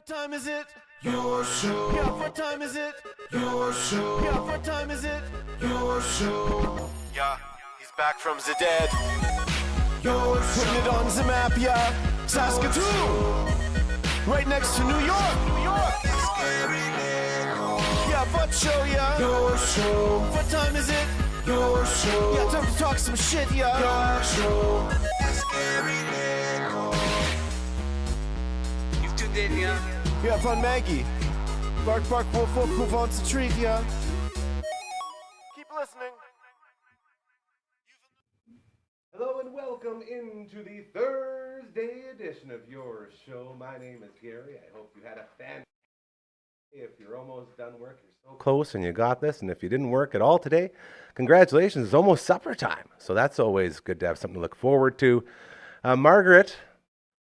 time is it? Your show. Yeah, what time is it? Your show. Yeah, what time is it? Your show. Yeah, he's back from the dead. Your show. Putting it on the map, yeah. Saskatoon. Right next to New York. New York. Yeah, what show, yeah. Your show. What time is it? Your show. Yeah, time to talk some shit, yeah. Your show. You've tuned in, yeah. Yeah, fun Maggie. Bark, bark, wolf, wolf, who wants a treat, yeah. Keep listening. Hello and welcome into the Thursday edition of your show. My name is Gary. I hope you had a fantastic day. If you're almost done work, you're so close and you got this. And if you didn't work at all today, congratulations. It's almost supper time. So that's always good to have something to look forward to. Margaret,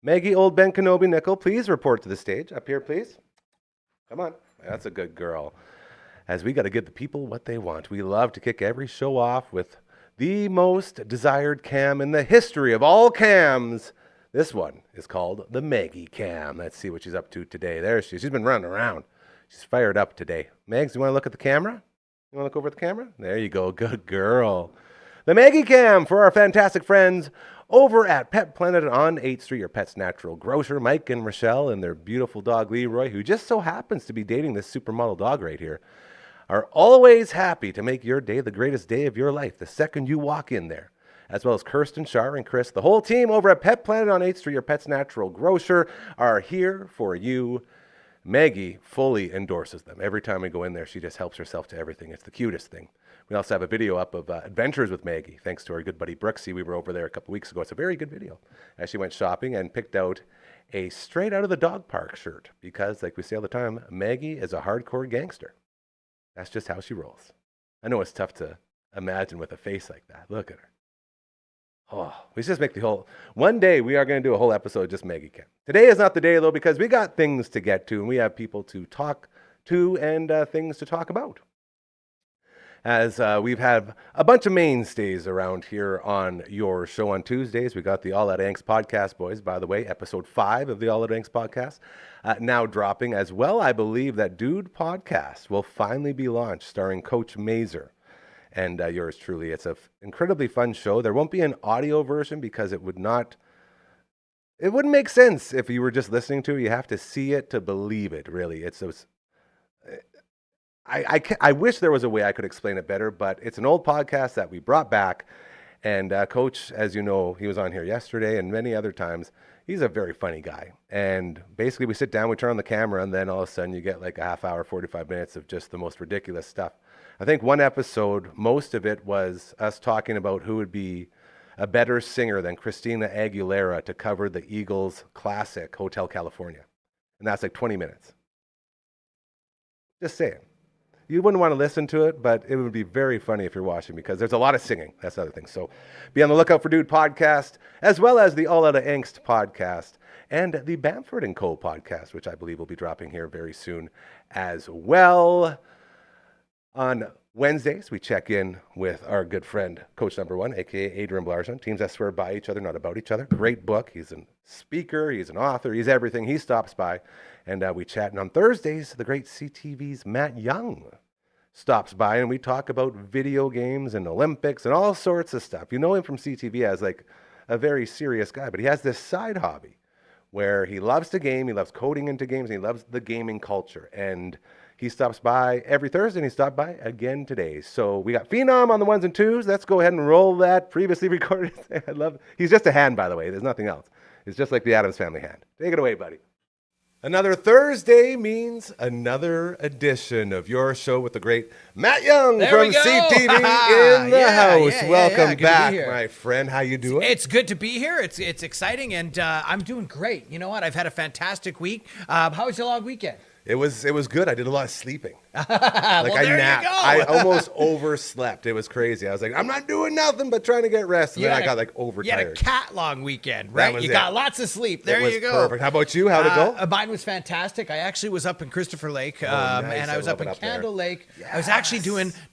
Maggie, old Ben Kenobi Nickel, please report to the stage. Up here, please. Come on. That's a good girl. As we got to give the people what they want. We love to kick every show off with the most desired cam in the history of all cams. This one is called the Maggie Cam. Let's see what she's up to today. There she is. She's been running around. She's fired up today. Megs, you want to look at the camera? You want to look over at the camera? There you go. Good girl. The Maggie Cam for our fantastic friends over at Pet Planet on 8th Street, your pet's natural grocer, Mike and Rochelle, and their beautiful dog Leroy, who just so happens to be dating this supermodel dog right here, are always happy to make your day the greatest day of your life the second you walk in there. As well as Kirsten, Shar, and Chris, the whole team over at Pet Planet on 8th Street, your pet's natural grocer, are here for you. Maggie fully endorses them. Every time we go in there, she just helps herself to everything. It's the cutest thing. We also have a video up of adventures with Maggie, thanks to our good buddy Brooksy. We were over there a couple weeks ago. It's a very good video. As she went shopping and picked out a straight out of the dog park shirt because, like we say all the time, Maggie is a hardcore gangster. That's just how she rolls. I know it's tough to imagine with a face like that. Look at her. Oh, we just make the whole... One day we are going to do a whole episode just Maggie Cam. Today is not the day, though, because we got things to get to, and we have people to talk to and things to talk about. As we've had a bunch of mainstays around here on your show on Tuesdays. We got the All Out Angst podcast, boys, by the way, episode 5 of the All Out Angst podcast, now dropping as well. I believe that Dude podcast will finally be launched, starring Coach Mazer and yours truly. It's an incredibly fun show. There won't be an audio version because it wouldn't make sense if you were just listening to it. You have to see it to believe it, really. I wish there was a way I could explain it better, but it's an old podcast that we brought back. And Coach, as you know, he was on here yesterday and many other times. He's a very funny guy. And basically we sit down, we turn on the camera, and then all of a sudden you get like a half hour, 45 minutes of just the most ridiculous stuff. I think one episode, most of it was us talking about who would be a better singer than Christina Aguilera to cover the Eagles' classic, Hotel California. And that's like 20 minutes. Just saying. You wouldn't want to listen to it, but it would be very funny if you're watching because there's a lot of singing. That's the other thing. So be on the lookout for Dude podcast, as well as the All Out of Angst podcast and the Bamford & Co. podcast, which I believe will be dropping here very soon as well. On Wednesdays, we check in with our good friend, Coach Number One, a.k.a. Adrian Blarson, Teams That Swear By Each Other, Not About Each Other. Great book. He's a speaker. He's an author. He's everything. He stops by, and we chat. And on Thursdays, the great CTV's Matt Young stops by, and we talk about video games and Olympics and all sorts of stuff. You know him from CTV as like a very serious guy, but he has this side hobby where he loves to game. He loves coding into games, and he loves the gaming culture. And he stops by every Thursday, and he stopped by again today. So we got Phenom on the ones and twos. Let's go ahead and roll that previously recorded. I love it. He's just a hand, by the way. There's nothing else. It's just like the Addams Family hand. Take it away, buddy. Another Thursday means another edition of your show with the great Matt Young from CTV in the house. Welcome back, my friend. How you doing? It's good to be here. It's exciting, and I'm doing great. You know what? I've had a fantastic week. How was your long weekend? It was good. I did a lot of sleeping. Like Well, I there napped. you go. I almost overslept. It was crazy. I was like, I'm not doing nothing but trying to get rest. And then I got like You had a overtired. cat long weekend, right? was You it. got lots of sleep. There It was you go. perfect. How about you? How'd it go? Mine was fantastic. I actually was up in Christopher Lake, nice. and I I was love up in it up there. Candle Lake. I was actually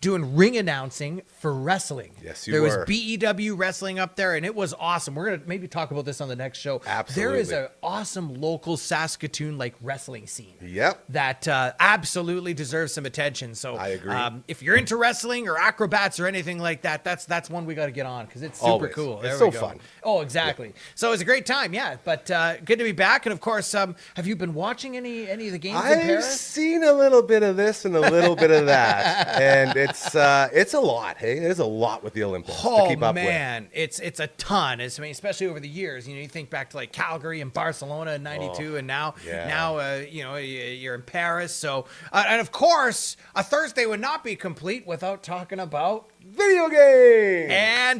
doing ring announcing for wrestling. Yes, you there were. was BEW wrestling up there, and it was awesome. We're gonna maybe talk about this on the next show. Absolutely. There is an awesome local Saskatoon like wrestling scene. Yep. That absolutely deserves some attention. So I agree. If you're into wrestling or acrobats or anything like that, that's one we got to get on because it's super Always. cool. It's There so we go. fun. Oh, exactly. So it was a great time, yeah. But good to be back. And of course, have you been watching any of the games in I've Paris? seen a little bit of this and a little bit of that, and it's a lot. Hey, there's a lot with the Olympics to Oh keep up man, it's a ton. I mean, especially over the years. You think back to like Calgary and Barcelona in '92, and now you're in Paris. So and of course, a Thursday would not be complete without talking about video game.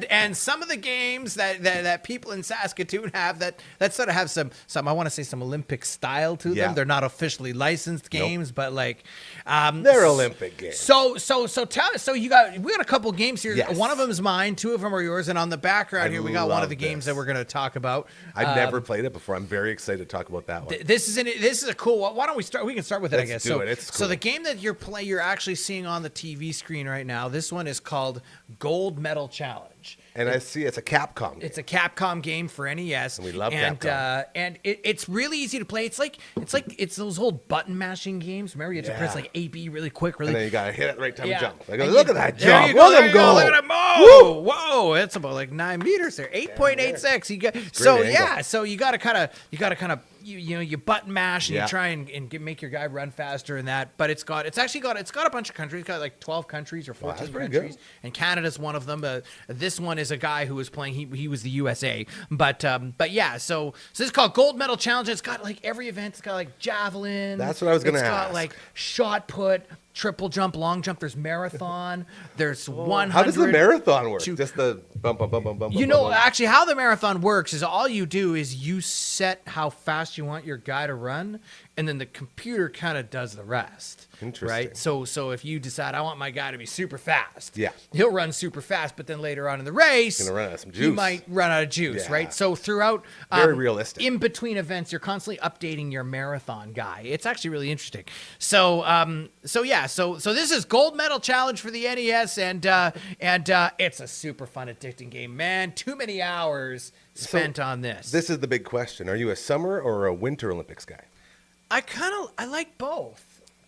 and some of the games that people in Saskatoon have that sort of have some I want to say some Olympic style to them. Yeah. They're not officially licensed games, but like They're Olympic games. So tell us. So we got a couple games here. Yes. One of them is mine. Two of them are yours. And on the background I here, we got one of love the games this. that we're going to talk about. I've never played it before. I'm very excited to talk about that one. This is a cool one. Why don't we start? We can start with it, I Let's guess. do So, it. It's so cool. the game that you're actually seeing on the TV screen right now. This one is called Gold Medal Challenge. And I see it's a Capcom game. It's a Capcom game for NES, And we love and Capcom. and it's really easy to play. It's those old button mashing games. Remember, you had to press Yeah. like A, B really quick, really. And then you gotta hit it right time Yeah. to jump. Like, And look you- at that there jump. you go, Look there at him you go, go. Look at him. Whoa, whoa, it's about like 9 meters there. 8.86. You got so angle. yeah. So you gotta kind of you button mash and Yeah. you try and make your guy run faster and that. But it's got a bunch of countries. It's got like 12 countries or 14 that's pretty countries, good. and Canada's one of them. This one is a guy who was playing. He was the USA. But yeah. So this is called Gold Medal Challenge. It's got like every event. It's got like javelin. That's what I was gonna It's got ask. like shot put, triple jump, long jump. There's marathon. There's 100. How does the marathon work? to- Just the bump, bump, bump, bump, bump. You bump, know, bump. actually, how the marathon works is all you do is you set how fast you want your guy to run, and then the computer kind of does the rest. Interesting. Right? So if you decide I want my guy to be super fast, Yeah. he'll run super fast, but then later on in the race, Gonna run out of some he juice. might run out of juice, Yeah. right? So throughout, Very realistic. in between events, you're constantly updating your marathon guy. It's actually really interesting. So this is Gold Medal Challenge for the NES, and it's a super fun, addicting game, man. Too many hours spent on this. This is the big question. Are you a summer or a winter Olympics guy? I like both.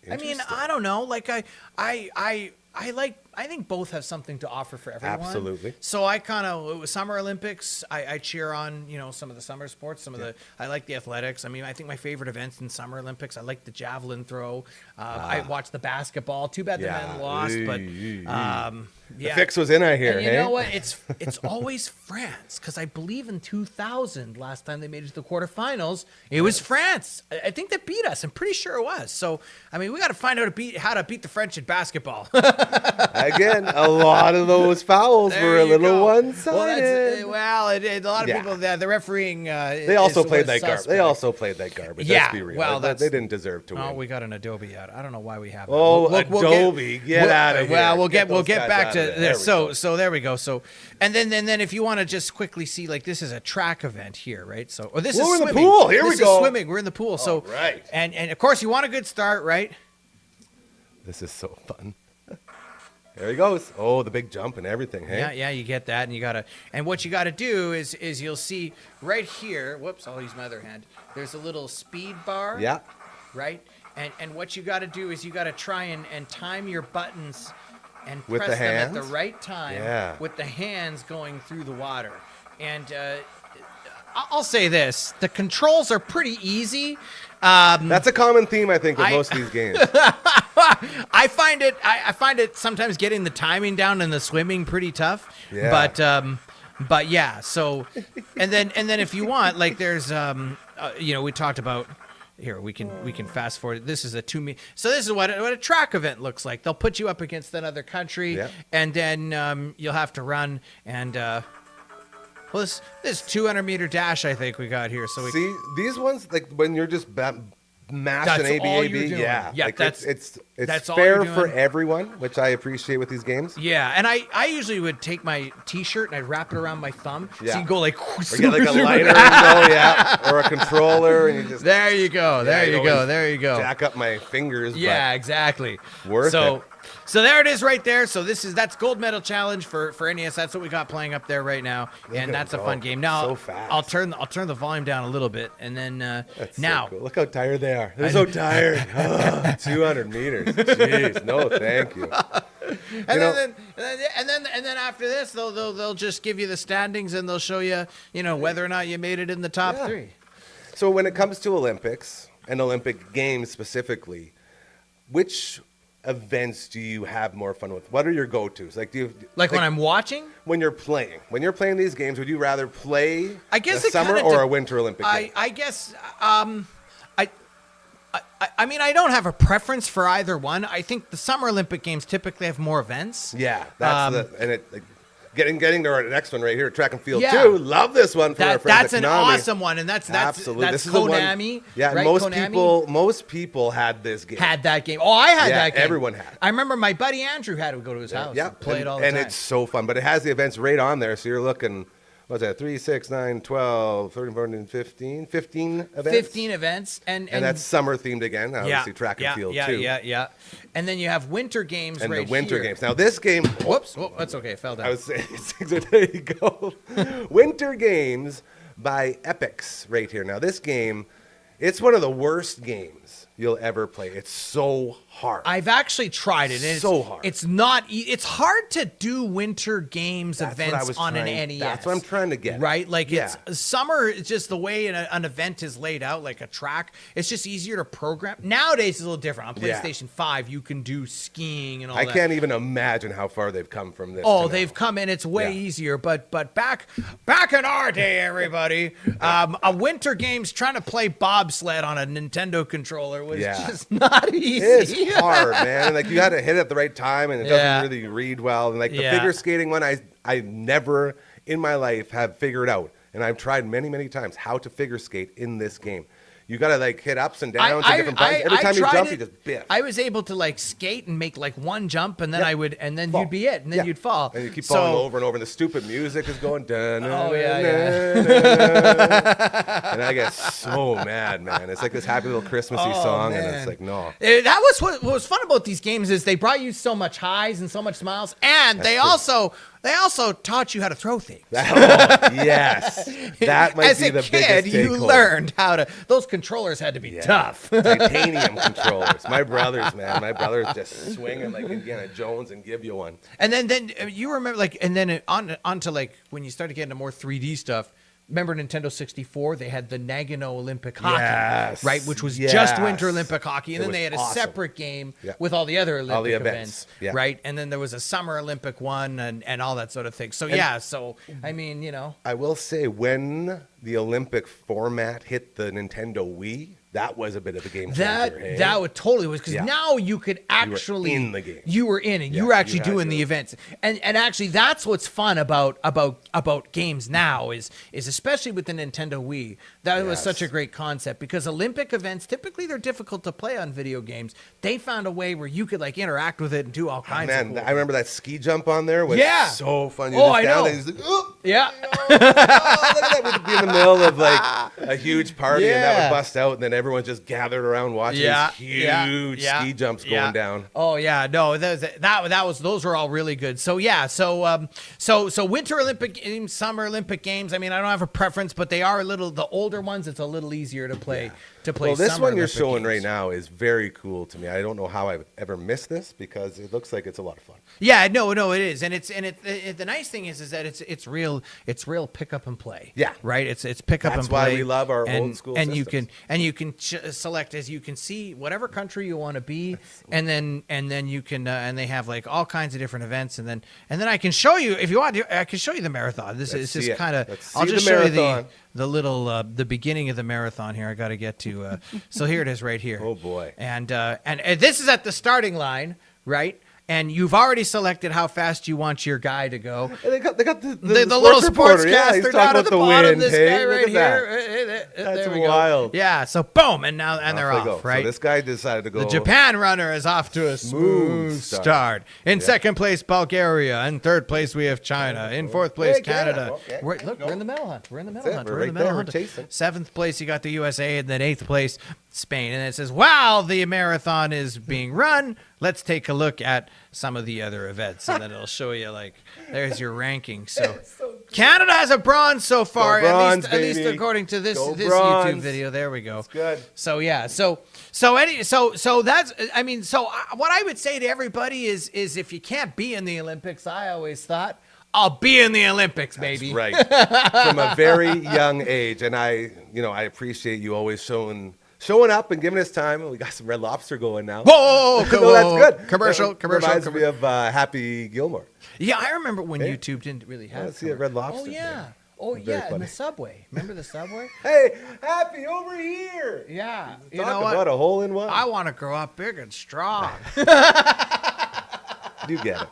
I mean, Interesting. I don't know. Like I think both have something to offer for everyone. Absolutely. So I kind of Summer Olympics. I cheer on some of the summer sports. I like the athletics. I mean, I think my favorite events in Summer Olympics. I like the javelin throw. I watched the basketball. Too bad the men lost, but The fix was in, I hear. and you hey? know what? It's always France, because I believe in 2000, last time they made it to the quarterfinals, it was France. I think that beat us. I'm pretty sure it was. So I mean, we got to find out how to beat the French in basketball. Again, a lot of those fouls There were a you little go. one-sided. A lot of Yeah. people. The refereeing. They also played that garbage. garbage. They also played that garbage. Yeah, Let's be real. well, they didn't deserve to Oh, win. we got an Adobe out. I don't know why we have. That. Oh, Adobe, get outta here. Well, we'll Get get those guys back out to of there. this. There we go. So there we go. So and then if you want to just quickly see, like, this is a track event here, right? So this is We're in the swimming. pool. Here we This is go. swimming. We're in the pool. So right. and of course you want a good start, right? This is so fun. There he goes. Oh, the big jump and everything. Hey. Yeah, you get that, and what you gotta do is you'll see right here. Whoops, I'll use my other hand. There's a little speed bar. Yeah. Right? And what you got to do is you got to try and time your buttons and With press the them at hands? the right time Yeah. with the hands going through the water. And I'll say this, the controls are pretty easy. That's a common theme, I think, with I- most of these games. I find it sometimes getting the timing down in the swimming pretty tough. Yeah. But yeah, so and then if you want, like, there's we talked about. Here, we can fast forward. This is a 2 meter. So this is what a track event looks like. They'll put you up against another country, Yeah. and then you'll have to run. And this 200-meter dash, I think we got here. So we See, these ones, like when you're just mashing That's all ABAB. you're doing. Yeah, Yeah, like that's it's all fair you're for doing. everyone, which I appreciate with these games. Yeah, and I usually would take my T-shirt and I'd wrap it around my thumb, Yeah. so you go like Or get like a lighter and go, yeah, or a controller, and you just There you go. There you you go. always There you go. jack up my fingers. Yeah, exactly. Worth it. So there it is right there. So that's Gold Medal Challenge for NES. That's what we got playing up there right now, and that's a fun game. Now So fast. I'll turn the volume down a little bit, and then That's now so cool. Look how tired they are. They're so tired. 200 meters. Jeez, no, thank you. and then after this they'll just give you the standings and they'll show you whether or not you made it in the top Yeah. 3. So when it comes to Olympics and Olympic Games specifically, which events do you have more fun with? What are your go-tos? Like, do you Like when I'm watching? when you're playing these games? Would you rather play I guess a it summer kinda or a winter Olympic game? I guess I mean, I don't have a preference for either one. I think the Summer Olympic Games typically have more events. Yeah, that's and it like, getting to our next one right here, track and field Yeah. too. Love this one from our friends That's at an Konami. awesome one, and that's Absolutely. that's This is the one- Konami. Yeah, right? most people had this game. had that game. Oh, I had Yeah, that game. everyone had it. I remember my buddy Andrew had to go to his house Yeah, and play it all the and time. it's so fun. But it has the events right on there, so you're looking. What's that? 3, 6, 9, 12, 13, 14, 15. 15 events. 15 events, and that's summer themed again. Obviously, track and field too. Yeah. And then you have winter games And right the winter here. games. Now this game. Whoops. Oh, that's okay. It fell down. I was saying, there you go. Winter Games by Epix right here. Now this game, it's one of the worst games you'll ever play. It's so hard. I've actually tried it. And So hard. It's not. It's hard to do winter games That's what I events was on an trying- NES. that's what I'm trying to get at. Right, like Yeah. it's summer. It's just the way an event is laid out, like a track. It's just easier to program. Nowadays, it's a little different. On Yeah. PlayStation 5, you can do skiing and all I that. can't even imagine how far they've come from this. Oh, to they've now. come in. It's way Yeah. easier. But back in our day, everybody, a winter games trying to play bobsled on a Nintendo controller was Yeah. just not easy. It's hard, man. And, like you had to hit it at the right time, and it Yeah. doesn't really read well. And like the Yeah. figure skating one, I never in my life have figured out, and I've tried many times how to figure skate in this game. You gotta like hit ups and downs and different buttons. Every time you tried jump, it. you just biff. I was able to like skate and make like one jump, and then Yeah. Fall. you'd be it, and then Yeah. you'd fall. And you keep So- falling over and over, and the stupid music is going. Oh, yeah. And I get so mad, man. It's like this happy little Christmassy song, and it's man. like no. That was what was fun about these games is they brought you so much highs and so much smiles, and they also taught you how to throw things. Yes, that might As be a the kid, biggest you takeaway. learned how to. Those controllers had to be tough. Titanium controllers. My brothers, man. My brothers just swing them like Indiana Jones and give you one. And then you remember like, and then on to like when you started getting to more 3D stuff. Remember Nintendo 64? They had the Nagano Olympic Hockey, Yes, right? Which was yes. just Winter Olympic Hockey, and It then was they had a awesome. separate game Yeah. with all the other Olympic All the events, events, yeah. right? And then there was a Summer Olympic one and all that sort of thing. So yeah, so I mean, I will say when the Olympic format hit the Nintendo Wii, that was a bit of a game changer. hey? that would totally was because Yeah. now you could actually in the game. You were in it. Yeah, You were actually you had doing the to. events, and actually that's what's fun about games now is especially with the Nintendo Wii. That was Yes. such a great concept because Olympic events typically they're difficult to play on video games. They found a way where you could like interact with it and do all kinds Man, of cool I remember that ski jump on there was Yeah. so fun. You Oh, just I down know. there, he's like, "Oop." Yeah. Oh, look at that. We'd be in the middle of like a huge party, and that Yeah. would bust out, and then everyone just gathered around watching these huge ski jumps going down. Oh yeah, no, that was those were all really good. So yeah, so Winter Olympic Games, Summer Olympic Games. I mean, I don't have a preference, but they are the older ones. It's a little easier to play. Well, this Summer one you're Olympic showing games. right now is very cool to me. I don't know how I've ever missed this because it looks like it's a lot of fun. Yeah, no, it is, and the nice thing is that it's real pick up and play. Yeah. right. It's pick up That's and play. why we love our and, old school And systems. you can select as you can see whatever country you want to be, and then you can and they have like all kinds of different events, and then I can show you if you want. I can show you the marathon. This Let's is see it. kind of. Let's I'll see just the show you marathon. the little the beginning of the marathon here. I got to get to. So here it is right here. Oh, boy. And this is at the starting line, right? and you've already selected how fast you want your guy to go. And they got the little sportscaster he's down talking at the about bottom. wind. This Hey, guy look right at that. here. That's there we wild. go. Yeah. So boom, and now they're Off they off. go. Right. So this guy decided to go. The Japan runner is off to a smooth start. In second place, Bulgaria. In third place, we have China. In fourth place, Hey, Canada. Okay. We're in the medal hunt. We're in the medal That's it. hunt. We're We're in the right medal there. hunt. We're chasing. Seventh place, you got the USA. And then eighth place, Spain. And it says, while the marathon is being run, let's take a look at some of the other events. And then it'll show you, like, there's your ranking. So Canada has a bronze so far, bronze, at least baby. according to this Go YouTube bronze. video. There we go. That's good. So yeah, so that's, I mean, what I would say to everybody is if you can't be in the Olympics, I always thought, I'll be in the Olympics, baby. Right. From a very young age. And I appreciate you always showing up and giving us time. We got some Red Lobster going now. Whoa, No, that's good. Commercial. Reminds me of Happy Gilmore. Yeah, I remember when YouTube didn't really have. Let's see a Red Lobster. Oh yeah. Oh Very yeah, in funny. the subway. Remember the subway? Hey, Happy, over here. Yeah. You Talk know what? about a hole in one. I want to grow up big and strong. You get it.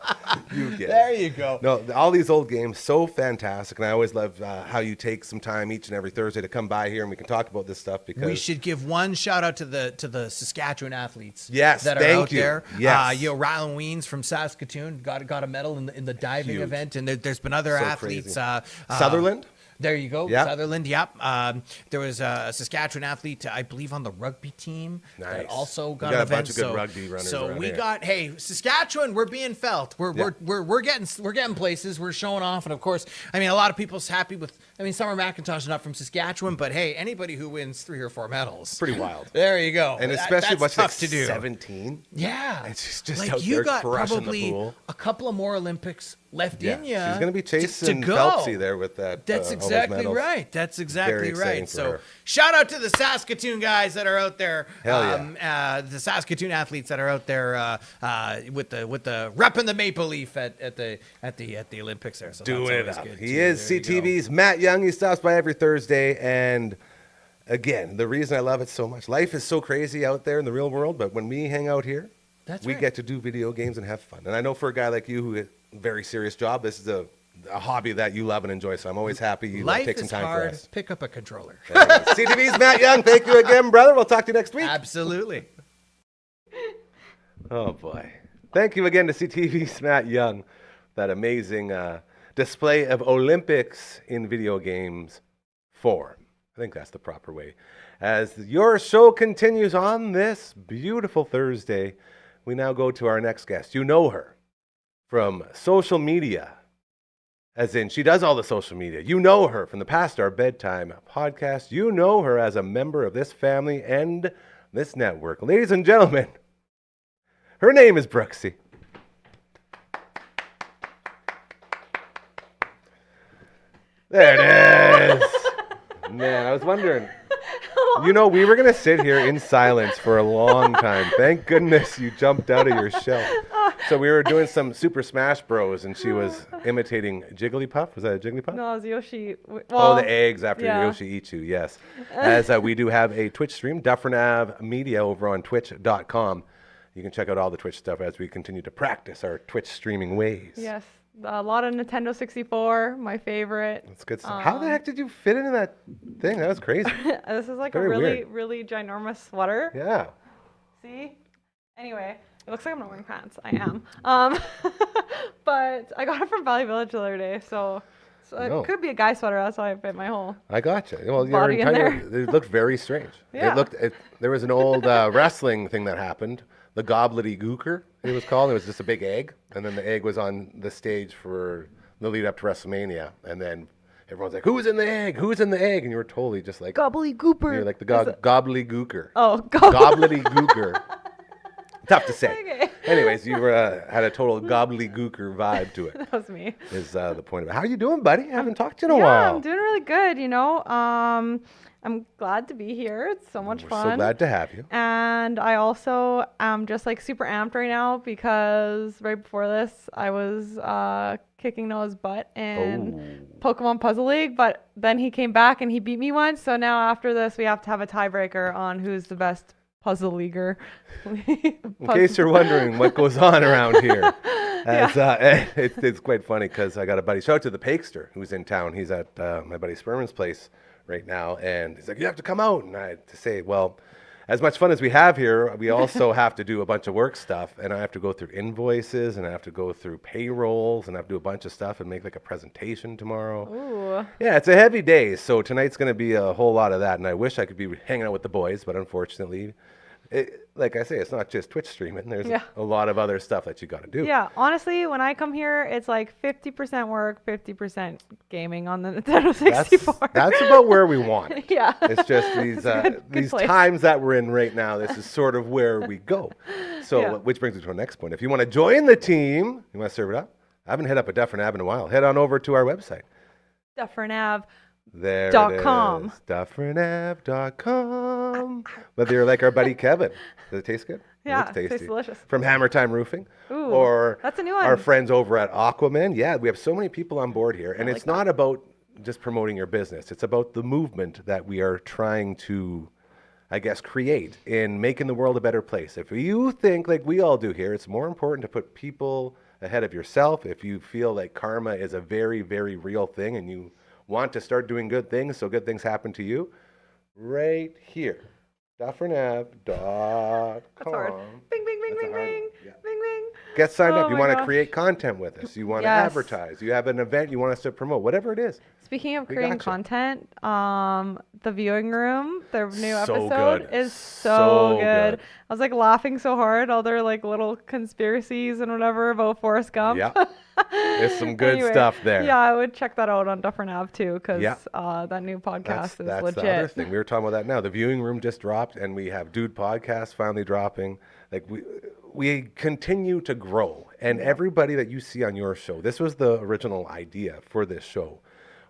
You get There it. you go. No, all these old games, so fantastic. And I always love how you take some time each and every Thursday to come by here and we can talk about this stuff because We should give one shout out to the Saskatchewan athletes. Yes, that are thank out you. there. Yes. Rylan Weens from Saskatoon got a medal in the diving Huge. event, and there's been other So athletes. crazy. Sutherland? There you go, Yep. Sutherland. Yep. There was a Saskatchewan athlete, I believe, on the rugby team that Nice. also We got got an a event. bunch of good rugby runners So around we here. got Saskatchewan. We're being felt. We're getting places. We're showing off, and of course, I mean, a lot of people's happy with. I mean, Summer McIntosh is not from Saskatchewan, but hey, anybody who wins 3 or 4 medals, Pretty wild. There you go. And especially that's what's tough like to do. 17. Yeah, It's just like out you there got crushing the probably pool. a couple of more Olympics left in you. She's going to be chasing to go. Phelpsy there with that. That's all those exactly medals. right. That's exactly Very exciting right. for So her. shout out to the Saskatoon guys that are out there. Hell yeah. The Saskatoon athletes that are out there with the repping the maple leaf at the Olympics there. So Doing that's it always up. good, He too. is There you go. CTV's Matt Young. He stops by every Thursday. And again, the reason I love it so much, life is so crazy out there in the real world, but when we hang out here, That's we right. get to do video games and have fun. And I know for a guy like you who has a very serious job, this is a hobby that you love and enjoy. So I'm always happy you Life take some is time hard. for us. Pick up a controller. CTV's Matt Young. Thank you again, brother. We'll talk to you next week. Absolutely. Oh, boy. Thank you again to CTV's Matt Young. That amazing display of Olympics in video games form. I think that's the proper way. As your show continues on this beautiful Thursday, we now go to our next guest. You know her from social media, as in she does all the social media. You know her from the Past Our Bedtime podcast. You know her as a member of this family and this network. Ladies and gentlemen, her name is Brooksy. There it is. Man, I was wondering. You know, we were going to sit here in silence for a long time. Thank goodness you jumped out of your shell. So we were doing some Super Smash Bros. And she was imitating Jigglypuff. Was that a Jigglypuff? No, it's Yoshi. Oh, the eggs after yeah. Yoshi eats you, yes. As we do have a Twitch stream, Dufferin Avenue Media over on twitch.com. You can check out all the Twitch stuff as we continue to practice our Twitch streaming ways. Yes, a lot of Nintendo 64, my favorite. That's good stuff. How the heck did you fit into that thing? That was crazy. This is like Very a really, weird. really ginormous sweater. Yeah. See? Anyway, it looks like I'm not wearing pants. I am. But I got it from Valley Village the other day, so No. it could be a guy sweater. That's why I fit my whole. I got you. Well, your Body in entire there. it looked very strange. Yeah. There was an old wrestling thing that happened. The gobbledygooker, it was called. It was just a big egg, and then the egg was on the stage for the lead up to WrestleMania, and then everyone's like, "Who's in the egg? Who's in the egg?" And you were totally just like, Gobbledygooper. you're like the gobbledygooker. Oh, Gobbledygooker. Tough to say. Okay. Anyways, you were had a total gobbledygooker vibe to it. That was me. Is the point of it? How you doing, buddy? Haven't talked to you in a Yeah, while. I'm doing really good. You know, I'm glad to be here. It's so much We're fun. so glad to have you. And I also am just like super amped right now because right before this, I was kicking Noah's butt in Pokemon Puzzle League, but then he came back and he beat me once. So now after this, we have to have a tiebreaker on who's the best puzzle leaguer. In case you're wondering what goes on around here, it's quite funny because I got a buddy. Shout out to the Pakester who's in town. He's at my buddy Sperman's place right now, and he's like, "You have to come out." And I had to say, "Well, as much fun as we have here, we also have to do a bunch of work stuff, and I have to go through invoices, and I have to go through payrolls, and I have to do a bunch of stuff and make like a presentation tomorrow." Ooh. Yeah, it's a heavy day, so tonight's going to be a whole lot of that, and I wish I could be hanging out with the boys, but unfortunately, like I say, it's not just Twitch streaming. There's a lot of other stuff that you got to do. Yeah, honestly, when I come here, it's like 50% work, 50% gaming on the Nintendo 64. That's about where we want it. Yeah. It's just these these place. times that we're in right now. This is sort of where we go. So, which brings me to our next point. If you want to join the team, you want to serve it up. I haven't hit up a Dufferin Avenue in a while. Head on over to our website. DufferinAv.com. There it is. DufferinAv.com. Whether you're like our buddy Kevin. Does it taste good? Yeah, it looks tasty. tastes delicious. From Hammer Time Roofing. Ooh, or that's a new one. Our friends over at Aquaman. Yeah, we have so many people on board here. And it's not about just promoting your business. It's about the movement that we are trying to, I guess, create in making the world a better place. If you think like we all do here, it's more important to put people ahead of yourself. If you feel like karma is a very, very real thing and you want to start doing good things so good things happen to you, right here, DufferinAv.com. That's hard. Bing, bing, bing, bing, bing. Yeah. Bing, bing. Get signed Oh up. You my want to gosh. create content with us. You want to Yes. advertise. You have an event you want us to promote. Whatever it is. Speaking of We creating gotcha. content, the viewing room, their new So episode good. is So so good. good. I was like laughing so hard, all their like little conspiracies and whatever about Forrest Gump. Yeah. There's some good Anyway, stuff there. Yeah, I would check that out on Dufferin Ave too, because Yeah. that new podcast is That's legit. the other thing. We were talking about that now. The viewing room just dropped, and we have Dude Podcast finally dropping. Like we continue to grow, and everybody that you see on your show, this was the original idea for this show,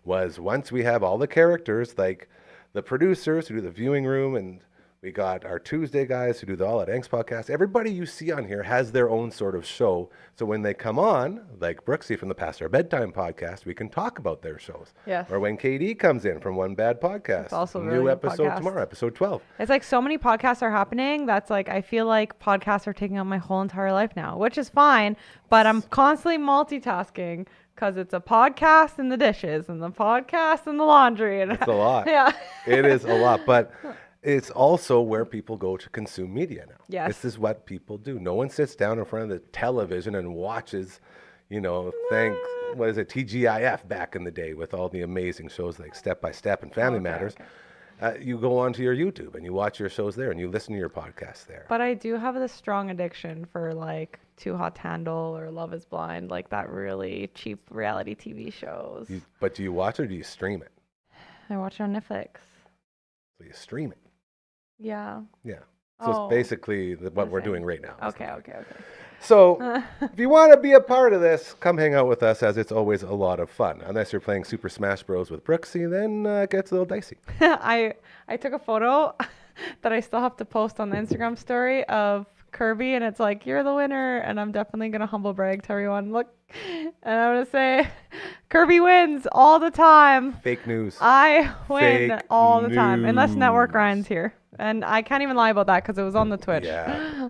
was once we have all the characters, like the producers who do the viewing room, and we got our Tuesday guys who do the All Out Angst podcast. Everybody you see on here has their own sort of show. So when they come on, like Brooksy from the Past Our Bedtime podcast, we can talk about their shows. Yes. Or when KD comes in from One Bad Podcast. It's also a new really good episode podcast. tomorrow, episode 12. It's like so many podcasts are happening. That's like, I feel like podcasts are taking up my whole entire life now, which is fine, but I'm constantly multitasking because it's a podcast in the dishes and the podcast in the laundry. And It's a lot. Yeah. It is a lot, but it's also where people go to consume media now. Yes. This is what people do. No one sits down in front of the television and watches, what is it, TGIF back in the day with all the amazing shows like Step by Step and Family Matters. You go onto your YouTube and you watch your shows there and you listen to your podcasts there. But I do have this strong addiction for like Too Hot to Handle or Love is Blind, like that really cheap reality TV shows. But do you watch it or do you stream it? I watch it on Netflix. So you stream it. Yeah. Yeah. So Oh, it's basically what we're same. doing right now. Okay. So if you want to be a part of this, come hang out with us, as it's always a lot of fun. Unless you're playing Super Smash Bros. With Brooksy, then it gets a little dicey. I took a photo that I still have to post on the Instagram story of Kirby, and it's like, you're the winner, and I'm definitely going to humble brag to everyone. Look, and I'm going to say, Kirby wins all the time. Fake news. I win Fake all the time, unless Network news. Ryan's here. And I can't even lie about that because it was on the Twitch. Yeah.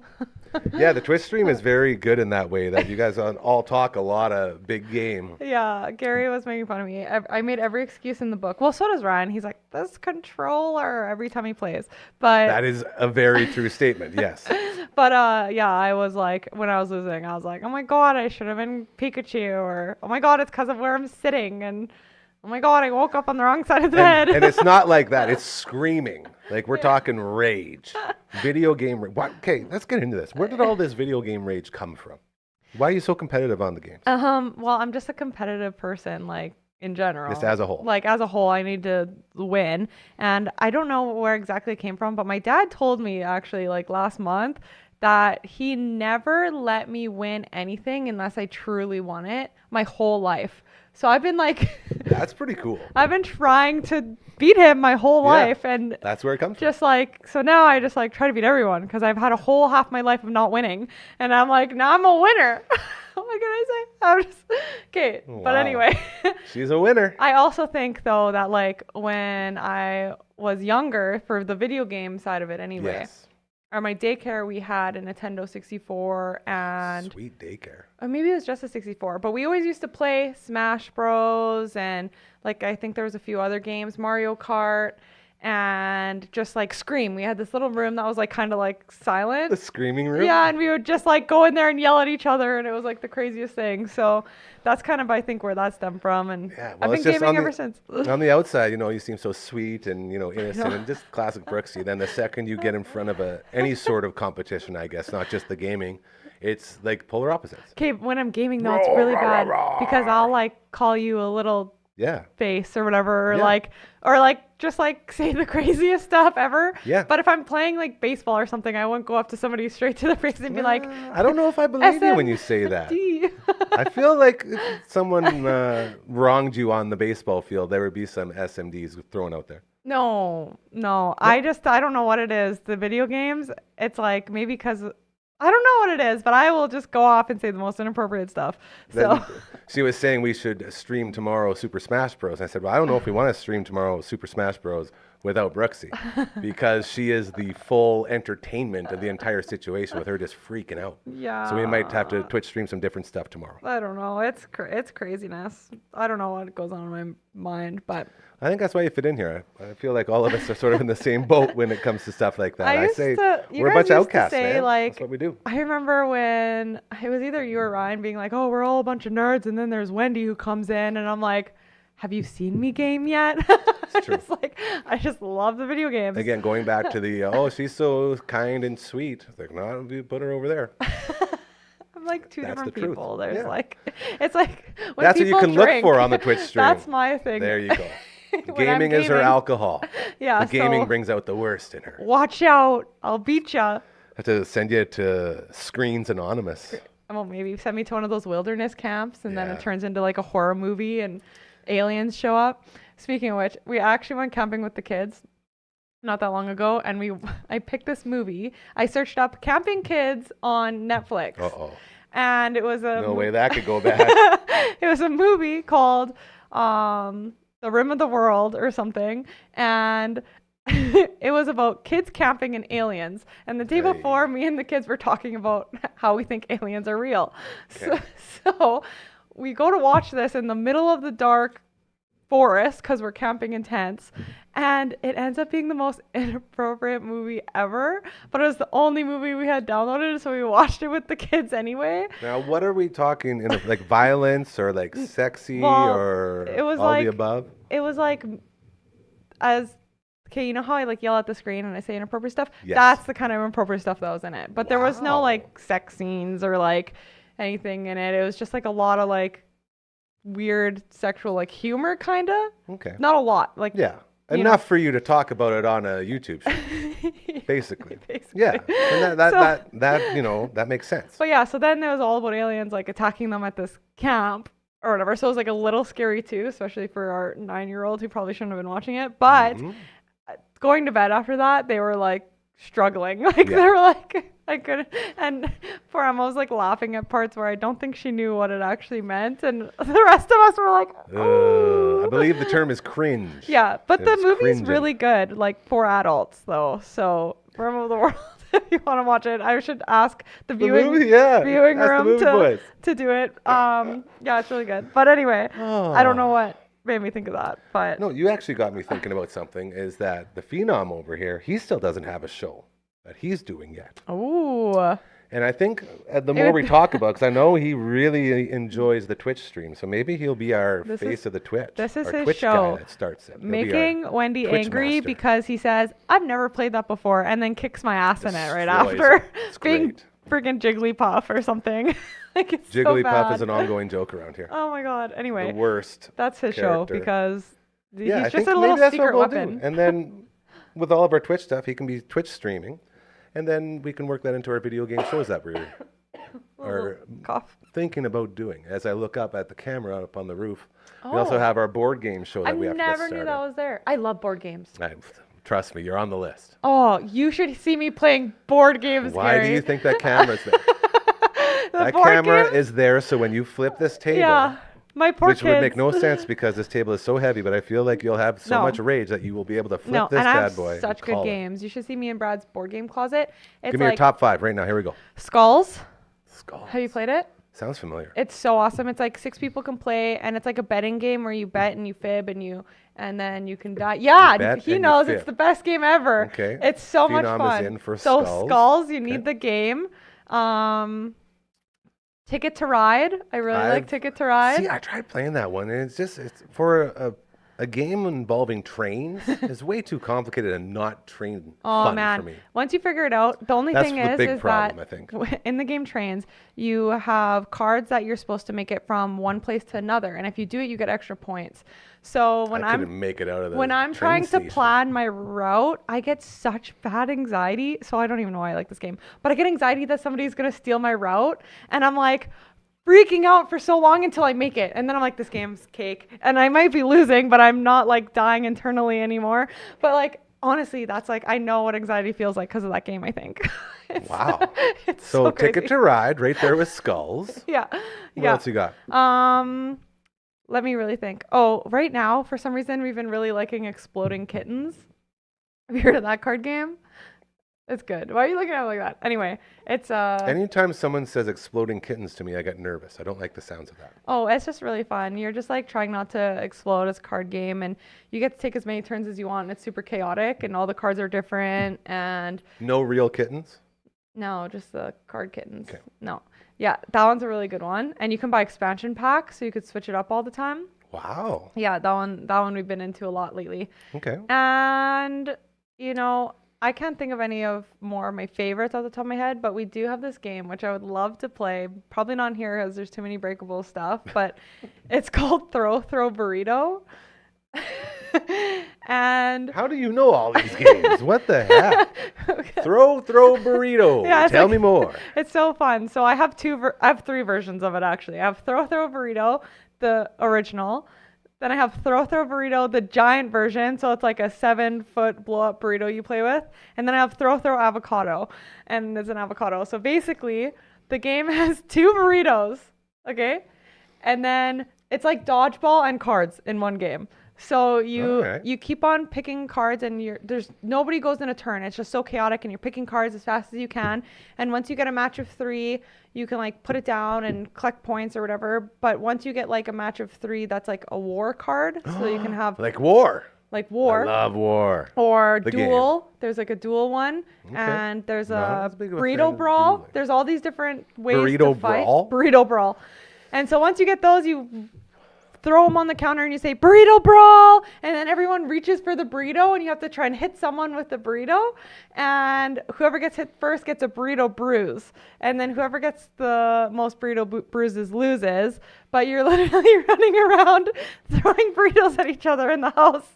Yeah, the Twitch stream is very good in that way, that you guys all talk a lot of big game. Yeah, Gary was making fun of me. I made every excuse in the book. Well, so does Ryan. He's like, this controller every time he plays. But That is a very true statement, yes. But yeah, I was like, when I was losing, I was like, oh my God, I should have been Pikachu, or oh my God, it's because of where I'm sitting, and oh my God, I woke up on the wrong side of the bed. And it's not like that. It's screaming. Like, we're talking rage. Video game rage. Okay, let's get into this. Where did all this video game rage come from? Why are you so competitive on the games? Well, I'm just a competitive person, like, in general. Just as a whole. Like, as a whole, I need to win. And I don't know where exactly it came from, but my dad told me, actually, like, last month, that he never let me win anything unless I truly won it my whole life. So I've been like, That's pretty cool. I've been trying to beat him my whole Yeah, life, and That's where it comes from. just like, so now I just like try to beat everyone because I've had a whole half my life of not winning, and I'm like, now I'm a winner. What can I say? I'm just okay. But Wow. anyway, She's a winner. I also think though that like when I was younger, for the video game side of it anyway, Yes. or my daycare, we had a Nintendo 64 and Sweet daycare. maybe it was just a 64, but we always used to play Smash Bros. And like I think there was a few other games, Mario Kart, and just like Scream. We had this little room that was like kind of like silent. The screaming room? Yeah, and we would just like go in there and yell at each other, and it was like the craziest thing. So that's kind of I think where that stemmed from, and Yeah, well, I've been it's just gaming on ever the- since. On the outside, you seem so sweet and, innocent and just classic Brooksy. Then the second you get in front of any sort of competition, I guess, not just the gaming, it's like polar opposites. Okay, when I'm gaming though, it's really bad because I'll like call you a little Yeah. face or whatever, Yeah. or just like say the craziest stuff ever. Yeah. But if I'm playing like baseball or something, I won't go up to somebody straight to the face and be like, I don't know if I believe you when you say that. SMD. I feel like if someone wronged you on the baseball field, there would be some SMDs thrown out there. No. I don't know what it is. The video games, it's like maybe because I don't know what it is, but I will just go off and say the most inappropriate stuff. So Then she was saying we should stream tomorrow Super Smash Bros. And I said, well, I don't know if we want to stream tomorrow Super Smash Bros. Without Brooksy, because she is the full entertainment of the entire situation with her just freaking out. yeah. So we might have to Twitch stream some different stuff tomorrow. I don't know. It's craziness. I don't know what goes on in my mind, but I think that's why you fit in here. I feel like all of us are sort of in the same boat when it comes to stuff like that. I I used say to- you we're a guys bunch of used to outcasts, say, man. like, That's what we do. I remember when it was either you or Ryan being like, "Oh, we're all a bunch of nerds," and then there's Wendy who comes in, and I'm like, "Have you seen me game yet?" It's true. Just like I just love the video games. Again, going back to the she's so kind and sweet. It's like, no, you put her over there. I'm like two That's different the truth. people. There's Yeah. like, it's like when That's what you people can look drink, for on the Twitch stream. That's my thing. There you go. When I'm Gaming is her gaming. alcohol. Yeah. The gaming so brings out the worst in her. watch out! I'll beat ya. I have to send you to Screens Anonymous. Well, maybe send me to one of those wilderness camps, and then Yeah. it turns into like a horror movie, and aliens show up. Speaking of which, we actually went camping with the kids not that long ago, and I picked this movie. I searched up camping kids on Netflix. Uh-oh. And it was a No way that could go bad. it was a movie called The Rim of the World or something, and it was about kids camping and aliens. And the day Hey. before, me and the kids were talking about how we think aliens are real. Okay. So we go to watch this in the middle of the dark forest because we're camping in tents, and it ends up being the most inappropriate movie ever, but it was the only movie we had downloaded, so we watched it with the kids anyway. Now, what are we talking in like violence or like sexy Well, or it was all like- the above? It was like okay, you know how I like yell at the screen and I say inappropriate stuff? Yes. That's the kind of inappropriate stuff that was in it. But there was no Wow. like sex scenes or like anything in it. It was just like a lot of like weird sexual like humor kind of. Okay. Not a lot. Like Yeah. you know. Enough for you to talk about it on a YouTube show, basically. Basically. Yeah. And that makes sense. But yeah, so then it was all about aliens like attacking them at this camp or whatever. So it was like a little scary too, especially for our 9-year-old who probably shouldn't have been watching it. But Mhm. going to bed after that, they were like struggling. Like Yeah. they were like, I couldn't. And poor Emma was like laughing at parts where I don't think she knew what it actually meant, and the rest of us were like, oh. I believe the term is cringe. Yeah, but the It's movie's cringing. really good, like for adults though. So Rim of the World, if you want to watch it, I should ask the The viewing movie, yeah. viewing Ask the room movie boys. to do it. Yeah, it's really good. But anyway, I don't know what made me think of that, but No, you actually got me thinking about something. Is that the phenom over here? He still doesn't have a show that he's doing yet. oh, And I think the more we talk about, because I know he really enjoys the Twitch stream, so maybe he'll be our This face is- of the Twitch. this is our his Twitch show. guy that starts it. He'll be our making Wendy Twitch angry master. because he says, I've never played that before, and then kicks my ass in it right Destroys after it. It's being great. freaking Jigglypuff or something. Like it's so Jigglypuff bad. is an ongoing joke around here. Oh my god. The Anyway, worst. that's his show character. because Yeah, I he's think just a maybe little that's secret what we'll weapon. do. And then with all of our Twitch stuff, he can be Twitch streaming, and then we can work that into our video game shows that we're are Cough. thinking about doing. As I look up at the camera up on the roof, we also have our board game show that I we have to get never started. knew that was there. I love board games. Trust me, you're on the list. Oh, you should see me playing board games, Why Gary. do you think that camera's there? The That board camera games? is there so when you flip this table, Yeah. My poor Which kids. would make no sense because this table is so heavy, but I feel like you'll have so No. much rage that you will be able to flip No, this and I bad have boy. and such good call it. games. You should see me and Brad's board game closet. It's Give me your like top 5 right now. Here we go. Skulls. Skulls. Have you played it? Sounds familiar. It's so awesome. It's like 6 people can play, and it's like a betting game where you bet and you fib and then you can die. Yeah, bet he and you knows fib. it's the best game ever. Okay. It's so much Phenom is fun. in for so Skulls. you need the game. Ticket to Ride. I really like Ticket to Ride. See, I tried playing that one, and it's for a game involving trains. It's way too complicated and not train Oh fun man! for me. Once you figure it out, the only That's thing the big is problem, I that think. in the game Trains, you have cards that you're supposed to make it from one place to another, and if you do it, you get extra points. So when I couldn't make it out of the when I'm train trying to station. plan my route, I get such bad anxiety. So I don't even know why I like this game, but I get anxiety that somebody's gonna steal my route, and I'm like freaking out for so long until I make it. And then I'm like, this game's cake. And I might be losing, but I'm not like dying internally anymore. But like, honestly, that's like, I know what anxiety feels like because of that game, I think. Wow. It's So crazy. Ticket to Ride right there with Skulls. Yeah. What Yeah. else you got? Let me really think. Oh, right now, for some reason, we've been really liking Exploding Kittens. Have you heard of that card game? It's good. Why are you looking at it like that? Anyway, it's Anytime someone says exploding kittens to me, I get nervous. I don't like the sounds of that. oh, it's just really fun. You're just like trying not to explode. It's a card game, and you get to take as many turns as you want. And it's super chaotic, and all the cards are different. And No real kittens? no, just the card kittens. Okay. No, yeah, that one's a really good one. And you can buy expansion packs, so you could switch it up all the time. Wow. Yeah, that one we've been into a lot lately. Okay. And you know, I can't think of any of more of my favorites off the top of my head, but we do have this game which I would love to play. Probably not here because there's too many breakable stuff, but it's called Throw Burrito. And How do you know all these games? What the heck? Throw burrito. Yeah, it's Tell like- me more. it's so fun. So I have I have 3 versions of it actually. I have Throw Burrito, the original. Then I have Throw Burrito, the giant version. So it's like a 7-foot blow up burrito you play with. And then I have Throw Avocado. And there's an avocado. So basically, the game has 2 burritos. Okay. And then it's like dodgeball and cards in one game. So you keep on picking cards, and there's nobody goes in a turn. It's just so chaotic, and you're picking cards as fast as you can. And once you get a match of 3, you can like put it down and collect points or whatever. But once you get like a match of 3, that's like a war card. So you can have Like war. war. I love war. Or The duel. Game. There's like a duel one. Okay. And there's Not a as big of a fan burrito of brawl. dueling. There's all these different ways Burrito to fight. brawl? Burrito brawl. And so once you get those, you throw them on the counter and you say burrito brawl, and then everyone reaches for the burrito, and you have to try and hit someone with the burrito, and whoever gets hit first gets a burrito bruise, and then whoever gets the most burrito bruises loses. But you're literally running around throwing burritos at each other in the house,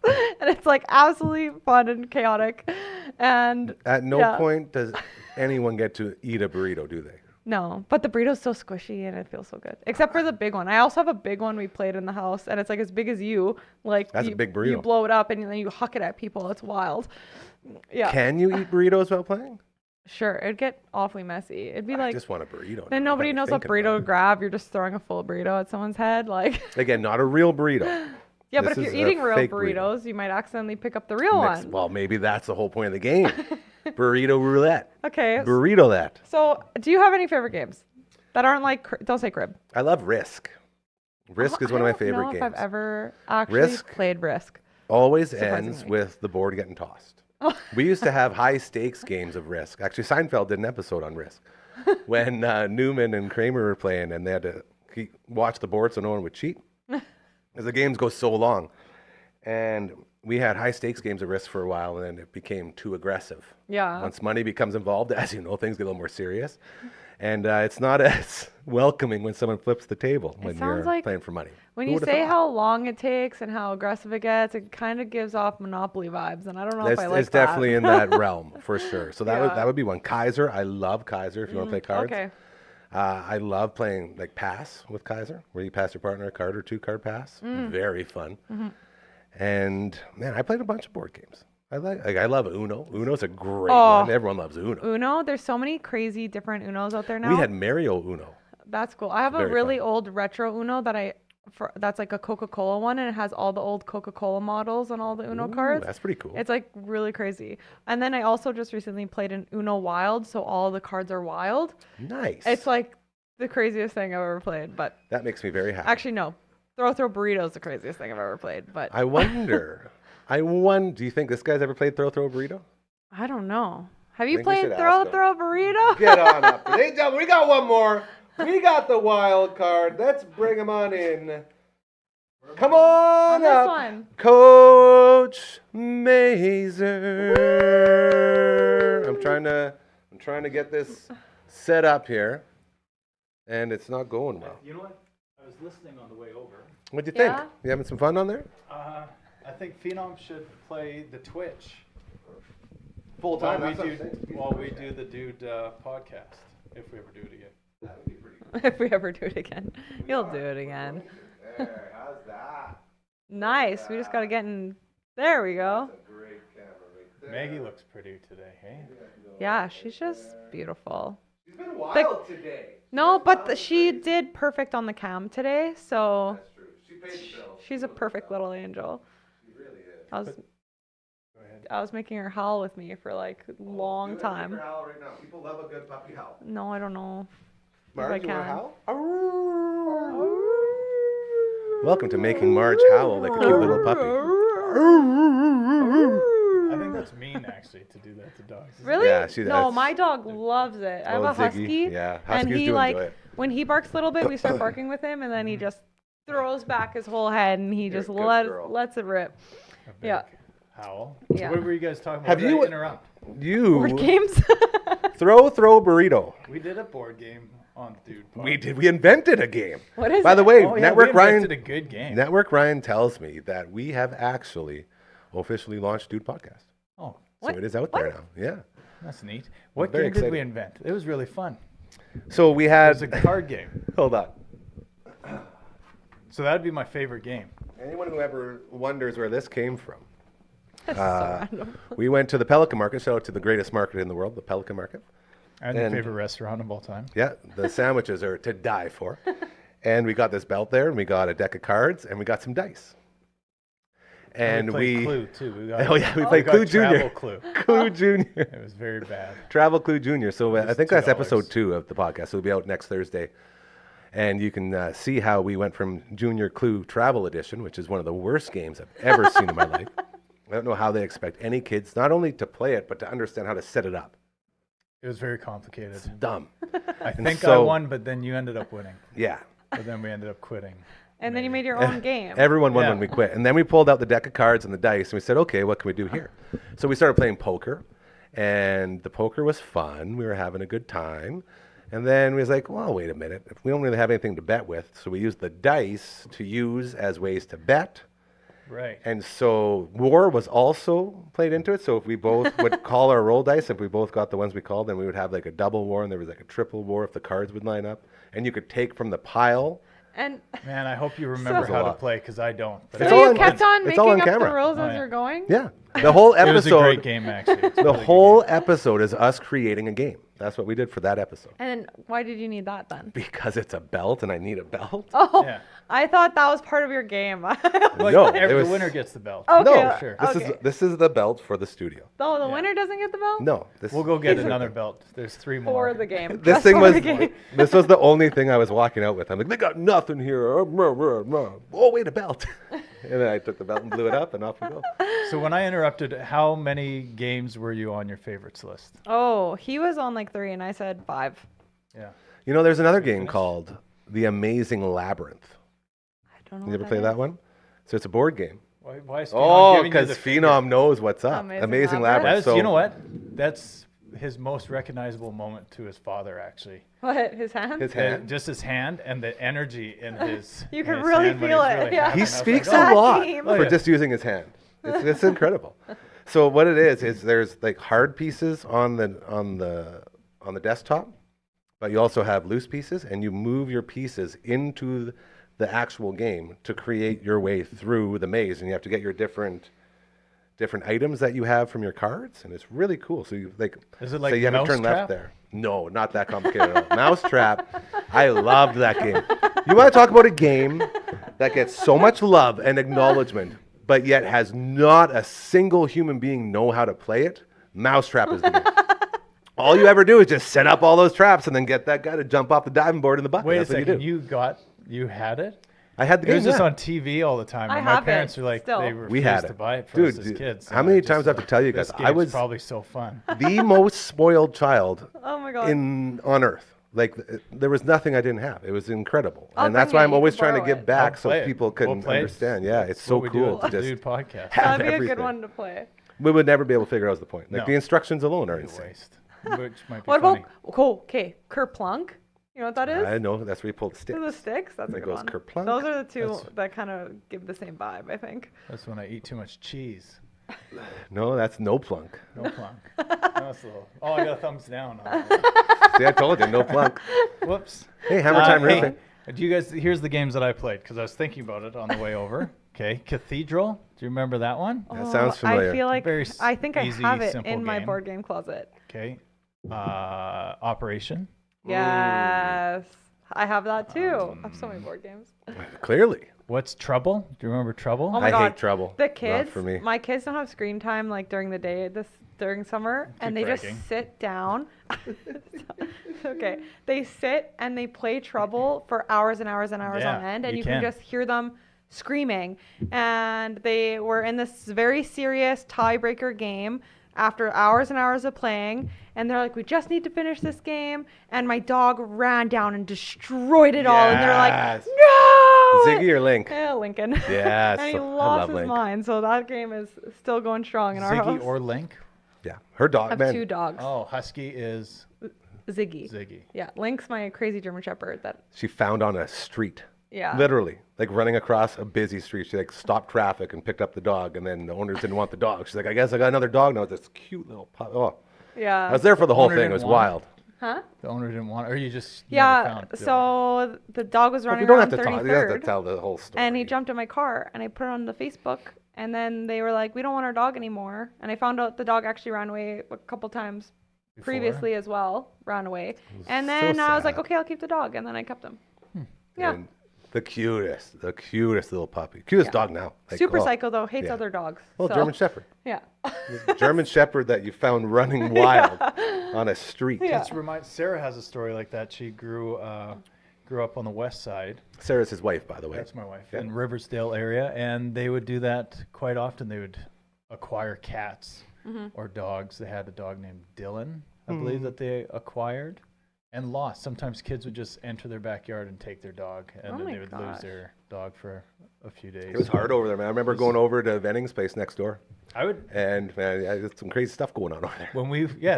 and it's like absolutely fun and chaotic. And At no yeah. point does anyone get to eat a burrito, do they? No, but the burrito's so squishy and it feels so good. Except for the big one. I also have a big one we played in the house, and it's like as big as you. Like That's a big burrito. You blow it up and then you huck it at people. It's wild. Yeah. Can you eat burritos while playing? Sure. It'd get awfully messy. It'd be I like just want a burrito. then now. nobody I'm knows what thinking burrito to about grab. You're just throwing a full burrito at someone's head. Like it. Again, not a real burrito. yeah, but This if is you're a eating real fake burritos, you might accidentally pick up the real Next- one. Well, maybe that's the whole point of the game. Burrito roulette. Okay. Burrito that. So do you have any favorite games that aren't like don't say crib? I love Risk. Risk is one of my favorite I don't know games. if I've ever actually Risk? played Risk. Always ends Surprisingly. with the board getting tossed. We used to have high stakes games of Risk. Actually, Seinfeld did an episode on Risk when Newman and Kramer were playing, and they had to watch the board so no one would cheat because the games go so long. And we had high stakes games of Risk for a while, and then it became too aggressive. Yeah. Once money becomes involved, as you know, things get a little more serious. And it's not as welcoming when someone flips the table when sounds you're like playing for money. When Who you would've say thought? how long it takes and how aggressive it gets, it kind of gives off Monopoly vibes, and I don't know if I like It's that. definitely in that realm for sure. So Yeah. that would be one. Kaiser, I love Kaiser if you want to play cards. Okay. I love playing like pass with Kaiser, where you pass your partner a card or 2 card pass. Very fun. And man, I played a bunch of board games. I love Uno. Uno's a great one. Everyone loves Uno. Uno, there's so many crazy different Unos out there now. We had Mario Uno. That's cool. I have a Very really fun. old retro Uno that I that's like a Coca-Cola one, and it has all the old Coca-Cola models on all the Uno cards. That's pretty cool. It's like really crazy. And then I also just recently played an Uno Wild, so all the cards are wild. Nice. It's like the craziest thing I've ever played. But that makes me very happy. actually, no. Throw Burrito is the craziest thing I've ever played. But I wonder. Do you think this guy's ever played Throw Burrito? I don't know. Have you think we played should ask him. Throw Burrito? Get on up. Hey, John, we got one more. We got the wild card. Let's bring him on in. Come on this up, one. Coach Mazer. I'm trying to get this set up here, and it's not going well. You know what? I was listening on the way over. What'd you think? Yeah? You having some fun on there? I think Phenom should play the Twitch Full while we do the Dude podcast, if we ever do it again. That would be pretty cool. If we ever do it again. You'll do it again. There, how's that? Nice. We just got to get in. There we go. That's a great camera right there. Maggie looks pretty today, hey? Yeah, she's just beautiful. She's been wild today. No, but she did perfect on the cam today, so That's true. She paid the bill. she's a perfect little angel. She really is. I was Go ahead. I was making her howl with me for like a long time. Howl right now. People love a good puppy howl. No, I don't know. Marge, I you want to can. howl? Welcome to making Marge howl like a cute little puppy. I think that's mean, actually, to do that to dogs. Really? Yeah, no, my dog loves it. I have a Ziggy. husky. Yeah, and huskies he do like enjoy it. when he barks a little bit, we start barking with him, and then he just throws back his whole head and he just a good girl. lets it rip. A big Yeah. Howl. Yeah. What were you guys talking about? Have Did you- I interrupt? Board games. Throw burrito. We did a board game on Dude Pod. We did. We invented a game. What is By the it? way, Oh, yeah, Network we invented Ryan. a good game. Network Ryan tells me that we have actually officially launched Dude Podcast. Oh, So it is out there now. Yeah. that's neat. What very game did we excited. invent? It was really fun. So we It had. was a card game. Hold on. So that would be my favorite game. Anyone who ever wonders where this came from, That's so random. we went to the Pelican Market. Shout out to the greatest market in the world, the Pelican Market. And And- my favorite restaurant of all time. Yeah, the sandwiches are to die for. And we got this belt there, and we got a deck of cards, and we got some dice. And played Clue too. We got, oh yeah, we played got Clue Travel Junior. Clue. Clue Junior. It was very bad. Travel Clue Junior. So I Just think that's $2. episode 2 of the podcast. So it'll be out next Thursday. And you can see how we went from Junior Clue Travel Edition, which is one of the worst games I've ever seen in my life. I don't know how they expect any kids not only to play it, but to understand how to set it up. It was very complicated. It's dumb. I think I so- won, but then you ended up winning. Yeah. But then we ended up quitting. And then you made your own game. Everyone won Yeah. when we quit. And then we pulled out the deck of cards and the dice, and we said, okay, what can we do here? So we started playing poker, and the poker was fun. We were having a good time. And then we was like, well, wait a minute. If we don't really have anything to bet with, so we used the dice to use as ways to bet. Right. And so war was also played into it. So if we both would call our roll dice, if we both got the ones we called, then we would have like a double war, and there was like a triple war if the cards would line up. And you could take from the pile. And Man, I hope you remember So- how to play, because I don't. But It's so all you on- kept on it's all on making up the camera. rules Oh, as yeah. you're going? Yeah. The whole it was a great episode, game, actually. It's a the really good whole episode is us creating a game. That's what we did for that episode. And why did you need that then? Because it's a belt and I need a belt. Oh, Yeah. I thought that was part of your game. Well, No, it the was- winner gets the belt. Okay. No, sure. this is the belt for the studio. Oh, the Yeah. winner doesn't get the belt? No, this We'll go get another belt. There's 3 more. For the game. This Just thing for was the game. this was the only thing I was walking out with. I'm like, they got nothing here. Oh, wait, a belt. And then I took the belt and blew it up, and off we go. So when I interrupted, how many games were you on your favorites list? Oh, he was on like 3 and I said 5. Yeah. You know, there's another game called The Amazing Labyrinth. I don't know. You what ever play is. that one? So it's a board game. Why is Phenom Oh, giving you because the Phenom knows what's up. Amazing Amazing Labyrinth. Labyrinth. That's, you know what? That's his most recognizable moment to his father, actually. What? His hand? His hand. Just his hand and the energy in his. You in can his really hand when feel he's it, really yeah. happy. He And I was speaks like, a "Oh, lot team. for yeah. just using his hand. It's incredible. So what it is there's like hard pieces on the desktop, but you also have loose pieces, and you move your pieces into the actual game to create your way through the maze, and you have to get your different items that you have from your cards, and it's really cool. So you like, Is it like say you haven't turned left Mousetrap? there. No, not that complicated at all. Mousetrap. I loved that game. You want to talk about a game that gets so much love and acknowledgement, but yet has not a single human being know how to play it, Mousetrap is the game. All you ever do is just set up all those traps and then get that guy to jump off the diving board in the bucket. Wait a That's what second, you do. you had it? I had the It game. was just yeah. on TV all the time. I And my have parents it were like, still. they We had refused it. to buy it for Dude, us as kids. how And many I just times I have to thought, tell you this guys, I game's was- probably so fun. The most spoiled child Oh my god. on earth. Like, there was nothing I didn't have. It was incredible. I'll and that's bring why it. I'm You always can trying to borrow give it. back I'll so play it. people can We'll play it. understand. Yeah, it's That's so what we do cool at to the just Dude podcast. have That'd be a everything. good one to play. We would never be able to figure out the point. Like, No. the instructions alone are Be a insane. waste. Which might be What funny. about okay, Kerplunk? You know what that is? I know, that's where you pull the sticks. The sticks. That's a It good goes one. kerplunk. Those are the two That's- that kind of give the same vibe, I think. That's when I eat too much cheese. No, that's no plunk. No plunk. That's a little, oh, I got a thumbs down. On See, I told you, no plunk. it. Whoops. Hey, Hammer Time Hey, Roofing. do you guys? Here's the games that I played because I was thinking about it on the way over. Okay, Cathedral. Do you remember that one? That sounds I familiar. feel like Very I think I easy, have it simple in my game. board game closet. Okay. Operation. Yes. I have that too. I have so many board games. Clearly. What's Trouble? Do you remember Trouble? Oh my I god. hate Trouble. The Not kids, for me. my kids don't have screen time like during the day during summer, and they bragging. just sit down. Okay, they sit and they play Trouble for hours and hours and hours on Yeah, end, and you you can can. just hear them screaming. And they were in this very serious tiebreaker game after hours and hours of playing, and they're like, "We just need to finish this game." And my dog ran down and destroyed it all, and they're like, Yes. "No!" Ziggy or Link? Yeah, Lincoln. Yes, And he I lost love his Link. mind. So that game is still going strong in our house. Ziggy or Link? Yeah. Her I dog, have man. 2 dogs. Oh, Husky is Ziggy. Ziggy. Yeah, Link's my crazy German Shepherd. That She found on a street. yeah. Literally, like running across a busy street. She like stopped traffic and picked up the dog, and then the owners didn't want the dog. She's like, I guess I got another dog now. It's this cute little pup. Oh, Yeah. I was there for the whole owner thing. It didn't was want it? wild. Huh? The owner didn't want it, or you just never Yeah. found the dog? So the dog was Well, running you don't have around to talk. 33rd, You don't have to tell the whole story. and he jumped in my car, and I put it on the Facebook, and then they were like, "We don't want our dog anymore." And I found out the dog actually ran away a couple times Before? previously as well, ran away. And so then I was like, sad. "Okay, I'll keep the dog," and then I kept him. Yeah. And the cutest little puppy. Cutest dog now. Like, Super oh, psycho though, hates yeah. other dogs. Well, so, German Shepherd. Yeah. German Shepherd that you found running wild on a street. Yeah. Let's remind Sarah has a story like that. She grew up on the west side. Sarah's his wife, by the way. That's my wife Yeah. in Riversdale area, and they would do that quite often. They would acquire cats or dogs. They had a dog named Dylan, I believe, that they acquired and lost. Sometimes kids would just enter their backyard and take their dog, and Oh then my they would lose gosh. their dog for a few days. It was hard over there, man. I remember going over to Venning's place next door, I would and man, there's some crazy stuff going on over there. when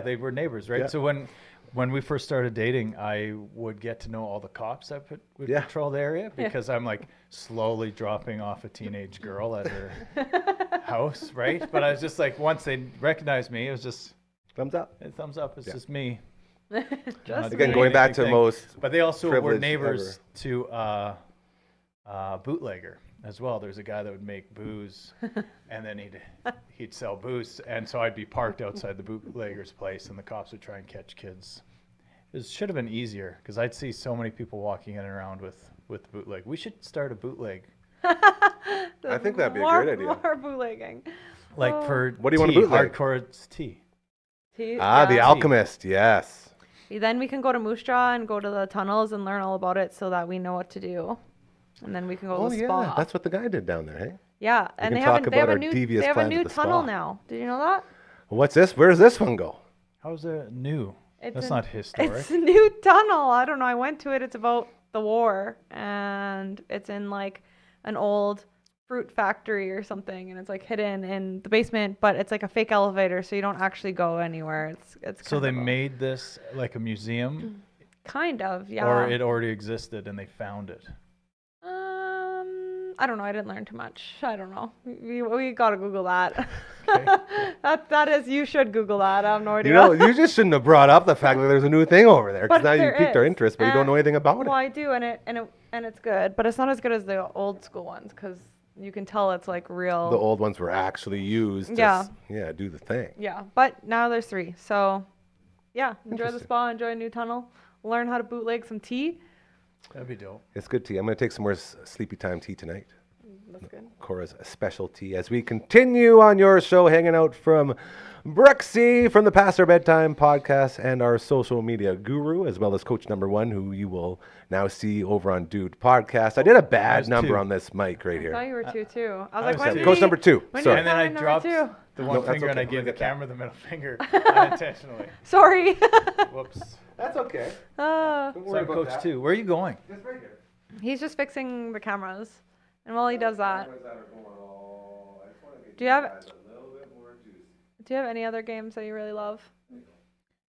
they were neighbors, right? Yeah. So when we first started dating, I would get to know all the cops that would Yeah. patrol the area because I'm like slowly dropping off a teenage girl at her house, right? But I was just like, once they recognized me, it was just Thumbs up. a thumbs up. It's Yeah. just me. Just Again, me. going back to Anything. most But they also were privileged neighbors to bootlegger as well. There's a guy that would make booze, and then he'd sell booze, and so I'd be parked outside the bootlegger's place, and the cops would try and catch kids. It should have been easier because I'd see so many people walking in and around with bootleg. We should start a bootleg, I think that'd be a more, great idea. More bootlegging. like Oh. for What do you wanna tea, bootleg? Hardcore it's tea. The Yeah. Alchemist. Yes. Then we can go to Moose Jaw and go to the tunnels and learn all about it so that we know what to do. And then we can go Oh to the yeah, spa. that's what the guy did down there. Hey. Yeah, and can they have talk they have about a our new devious they have a plans at new the tunnel spa. now. Did you know that? What's this? Where does this one go? How's it new? That's a- not historic. It's a new tunnel. I don't know. I went to it. It's about the war, and it's in like an old fruit factory or something, and it's like hidden in the basement. But it's like a fake elevator, so you don't actually go anywhere. It's So kind they of made this like a museum, kind of yeah. or it already existed and they found it. I don't know. I didn't learn too much. I don't know. We gotta Google that. Okay. that is. You should Google that. I have no idea. You know, you just shouldn't have brought up the fact that there's a new thing over there because But now you there piqued our is. interest, but you don't know anything about Well, it. I do, and it's good, but it's not as good as the old school ones because you can tell it's like real. The old ones were actually used. To Yeah. do the thing. Yeah, but now there's 3. So, yeah, enjoy the Interesting. spa, enjoy a new tunnel, learn how to bootleg some tea. That'd be dope. It's good tea. I'm going to take some more sleepy time tea tonight. That's good. Cora's specialty as we continue on your show, hanging out from Brooksy from the Past Our Bedtime podcast and our social media guru, as well as Coach Number One, who you will now see over on Dude Podcast. I did a bad number two. on this mic right I here. thought you were two too. I was I like, was when two. did Coach he- number two. when did Sorry. he And then I become dropped number two? the No, one that's finger and okay. I gave We'll the get that. camera the middle finger unintentionally. Sorry. Whoops. That's okay. So I'm Coach 2. Where are you going? He's just fixing the cameras. And while he does that, do you have any other games that you really love?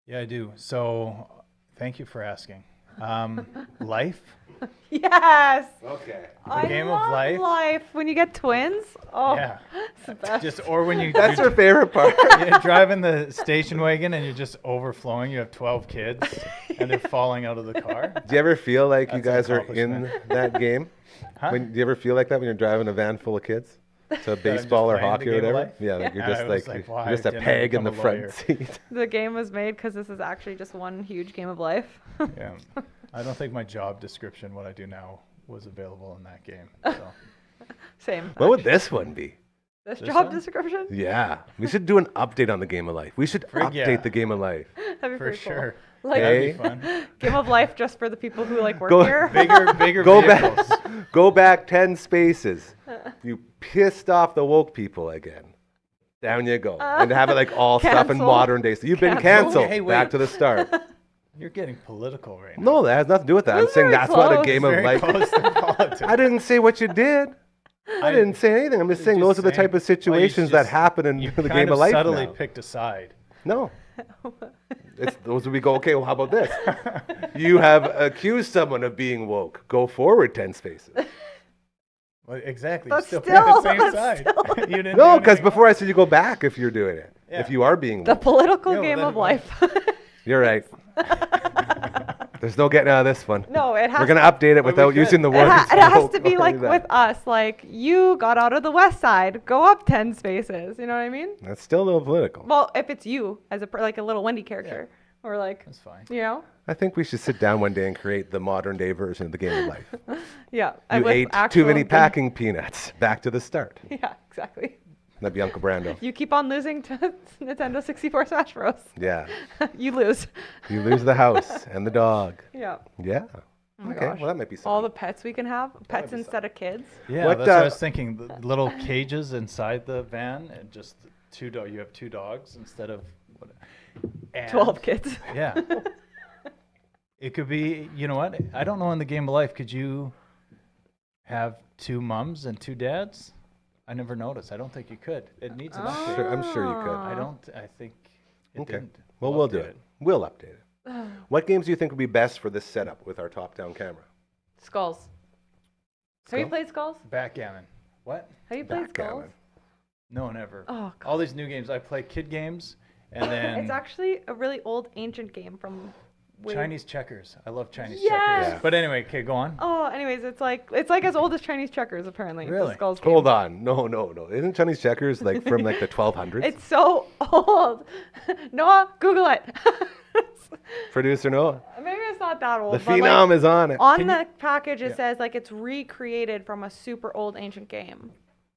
Yeah, I do. So thank you for asking. Life? Yes. Okay. I game of love life? When you get twins. Oh, Yeah. it's the best. Just or when you That's her favorite part. you're driving the station wagon and you're just overflowing. You have 12 kids and they're falling out of the car. Do you ever feel like you That's guys an are in accomplishment. that game? Huh? Do you ever feel like that when you're driving a van full of kids? To baseball or playing the hockey or game of whatever? life? Yeah, like you're And just I was like, like, wow, you're just I a didn't peg in the become a front lawyer. seat. The game was made because this is actually just one huge game of life. Yeah. I don't think my job description, what I do now, was available in that game. So. Same. What would this one be? This This job one? description? Yeah, we should do an update on the game of life. We should Frig, update yeah. the game of life. That'd be For pretty sure. cool. Like Hey. That'd be fun. game of life just for the people who like work Go- here. Bigger Go vehicles. back, go back 10 spaces. You pissed off the woke people again. Down you go. And have it like all stuff in Cancel. modern days. So you've been Cancel. canceled. Hey, Back wait. to the start. You're getting political right now. No, that has nothing to do with that. I'm That's saying very that's why the close. game of Very life. close to politics. I didn't say what you did. I didn't say anything. I'm just saying Just those are the type saying. of situations that just- happen in You the kind game of of life subtly now. picked a side. No. It's those would we go, okay, well, how about this? You have accused someone of being woke. Go forward 10 spaces. Well, exactly. That's You still picked the same that's side. still- You didn't No, do because anything before I said you go back if you're doing it. Yeah. If you are being The woke. political Yeah, well, game then of what? life. You're right. There's no getting out of this one. No, it has We're going to update it without could. using the It, words. it has woke to be or like that. with us, like you got out of the west side, go up 10 spaces. You know what I mean? That's still a little political. Well, if it's you as like a little Wendy character, or like, That's fine. you know, I think we should sit down one day and create the modern day version of the game of life. yeah. You with ate too actual many game- packing peanuts. Back to the start. Yeah, exactly. That'd be Uncle Brando. You keep on losing to Nintendo 64 Smash Bros. Yeah. You lose. You lose the house and the dog. Yeah. Yeah. Oh my Okay, gosh. well that might be something. All the pets we can have, pets instead of kids. Yeah, What, that's what I uh, was thinking. The little cages inside the van, and just you have two dogs instead of what, and- 12 kids. Yeah. It could be. You know what? I don't know. In the game of life, could you have two mums and two dads? I never noticed. I don't think you could. It needs an update. I'm sure you could. I don't. I think it Okay. didn't. Well, we'll do update it. We'll update it. What games do you think would be best for this setup with our top-down camera? Skulls. Have you Skull? played Skulls? Backgammon. What? Have you played Skulls? Backgammon. No, never. Oh, All these new games. I play kid games, and then It's actually a really old, ancient game from way- Chinese checkers. I love Chinese Yes! checkers. Yeah. But anyway, okay, go on. Oh, anyways, it's like as old as Chinese checkers apparently. the Really? Skulls game. Hold on. No. Isn't Chinese checkers like from like the 1200s? It's so old. Noah, Google it. Producer Noah. Maybe it's not that old. The but, like, phenom is on it. on Can the you- package, it Yeah. says like it's recreated from a super old ancient game.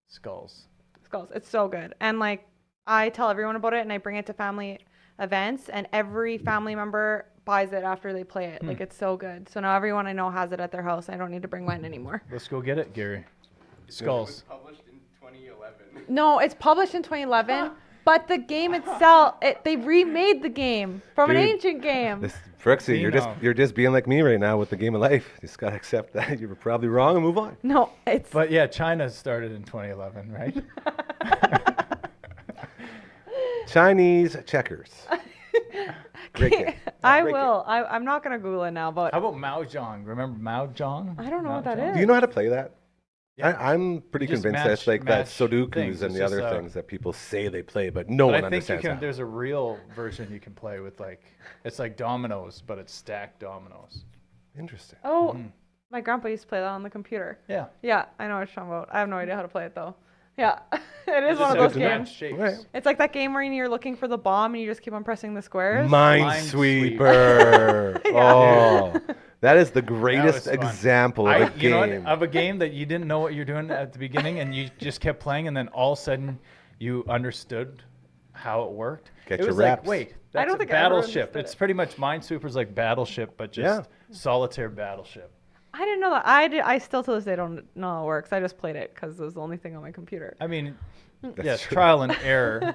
Skulls. Skulls. It's so good. And like I tell everyone about it and I bring it to family events and every family member buys it after they play it. Like it's so good. So now everyone I know has it at their house. I don't need to bring mine anymore. Let's go get it, Gary. Skulls. Published in 2011. No, it's published in 2011, but the game itself, they remade the game from an Dude, ancient game. This Brooksy, Phenom. you're just being like me right now with the game of life. You just gotta accept that you were probably wrong and move on. No, it's But yeah, China started in 2011, right? Chinese checkers. Great game. I Great game. will. I'm not gonna Google it now, but How about Mahjong? Remember Mahjong? I don't know what that Mahjong? is. Do you know how to play that? Yeah. I'm pretty You just convinced match- that's like that match Sudokus things. and It's the other just, things that people say they play, but no But one I think you understands can. that. There's a real version you can play with it's like dominoes, but it's stacked dominoes. Interesting. Oh, Mm. my grandpa used to play that on the computer. Yeah. Yeah, I know what you're talking about. I have no idea how to play it though. Yeah, it is You one of just those have to match games. shapes. Right. It's like that game where you're looking for the bomb and you just keep on pressing the squares. Minesweeper. Minesweeper. Oh, That is the greatest fun. example of a You know what? game. Of a game that you didn't know what you're doing at the beginning, and you just kept playing, and then all of a sudden you understood how it worked. Get it your was reps. like, wait, I that's don't a think I ever Battleship. understood It's it. pretty much Minesweeper's like Battleship, but just solitaire Battleship. I didn't know that. I still to this day don't know how it works. I just played it because it was the only thing on my computer. I mean, That's yes, true. trial and error,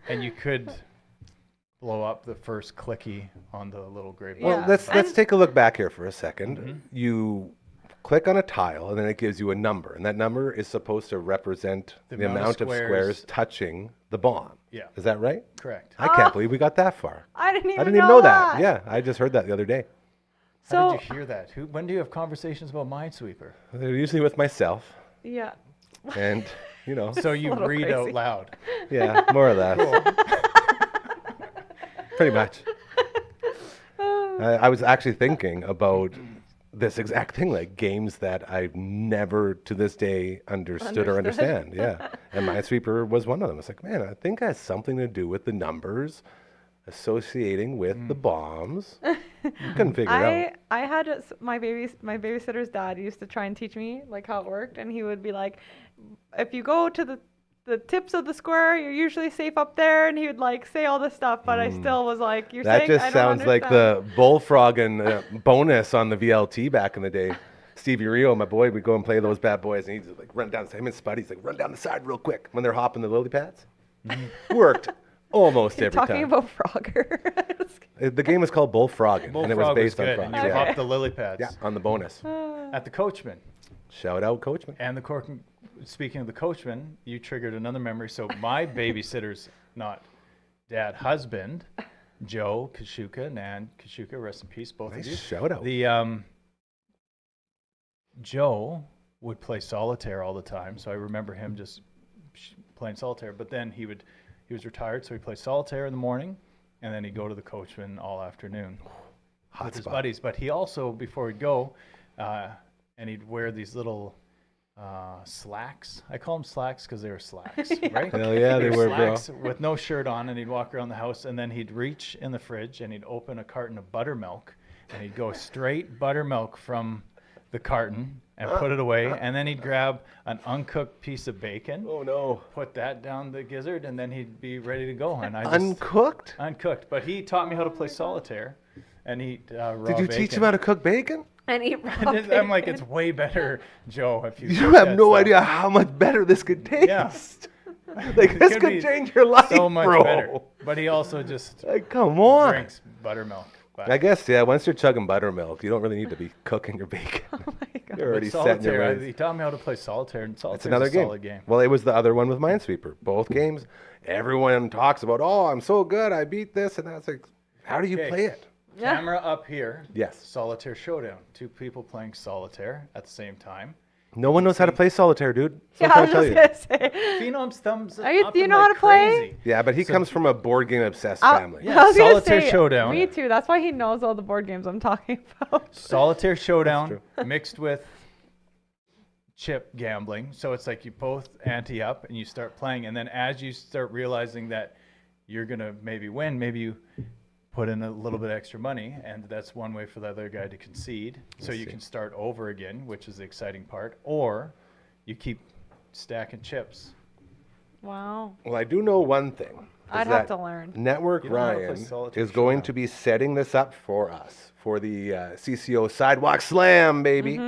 and you could blow up the first clicky on the little gray button. Well, Yeah. let's And- take a look back here for a second. You click on a tile, and then it gives you a number, and that number is supposed to represent the amount of squares touching the bomb. Yeah. Is that right? Correct. I can't believe we got that far. I didn't even, I didn't even know that. Yeah, I just heard that the other day. How So did you hear that? When do you have conversations about Minesweeper? They're usually with myself, yeah. and So you little read out crazy. loud. yeah, more or less. Pretty much. I was actually thinking about this exact thing, like games that I've never to this day understood or understand. Yeah. And Minesweeper was one of them. It's like, man, I think it has something to do with the numbers associating with the bombs. Couldn't figure it out. I had my babysitter's dad used to try and teach me like how it worked, and he would be like, if you go to the tips of the square, you're usually safe up there, and he would like say all this stuff, but I still was like, you're That saying just I don't sounds like the understand." bullfrog and bonus on the VLT back in the day. Stevie Rio, my boy, would go and play those bad boys, and he'd just like run down. Him and Spuddy's like run down the side real quick when they're hopping the lily pads. Worked almost You're every talking time. about Frogger. The game was called Bullfrogging, and it was Bullfrog based good, on and frogs. you Yeah. pop the lily pads. Yeah, on the bonus. At the Coachman. Shout out, Coachman. And speaking of the Coachman, you triggered another memory. So my babysitter's not dad, husband, Joe Kashuka, Nan Kashuka, rest in peace, both Nice of you. shout out. The Joe would play solitaire all the time, so I remember him just playing solitaire. But then he was retired, so he played solitaire in the morning, and then he'd go to the Coachman all afternoon Hot with his spot. buddies. But he also, before he'd go, and he'd wear these little slacks. I call them slacks because they were slacks, right? Hell yeah, they were, bro. slacks with no shirt on, and he'd walk around the house, and then he'd reach in the fridge, and he'd open a carton of buttermilk, and he'd go straight buttermilk from the carton and put it away, and then he'd grab an uncooked piece of bacon, Oh no. put that down the gizzard, and then he'd be ready to go. And I just Uncooked? uncooked, but he taught me how to play solitaire, and eat raw Did you teach him how to cook bacon? and eat raw I'm like, bacon. it's way better, Joe. If you You cook have that no stuff. idea how much better this could taste. Yeah. Like It this could could be change your life, so much bro. better. But he also just Like, come on. drinks buttermilk. But I guess, yeah, once you're chugging buttermilk, you don't really need to be cooking your bacon. Oh my God. You're already but set in your solitaire, ways. he taught me how to play solitaire, and solitaire It's another is a game. solid game. Well, it was the other one with Minesweeper. Both games, everyone talks about, oh, I'm so good, I beat this, and that's like, how do you Okay. play it? Yeah. Camera up here. Yes. Solitaire showdown. Two people playing solitaire at the same time. No one knows how to play solitaire, dude. So Yeah, I'm I was trying to just tell you. gonna say. Phenom's thumbs Are you- up do you and know how like to play? crazy. Yeah, but he comes from a board game obsessed I'll- family. Yeah, I was gonna Solitaire say, Showdown. Me too. That's why he knows all the board games I'm talking about. Solitaire showdown That's mixed with chip gambling. So it's like you both ante up and you start playing, and then as you start realizing that you're gonna maybe win, maybe you put in a little bit extra money, and that's one way for the other guy to concede. So you can start over again, which is the exciting part, or you keep stacking chips. Wow. Well, I do know one thing. is I'd have that to learn. Network You don't know how to play Ryan solitaire is going showdown. to be setting this up for us for the CCO Sidewalk Slam, baby.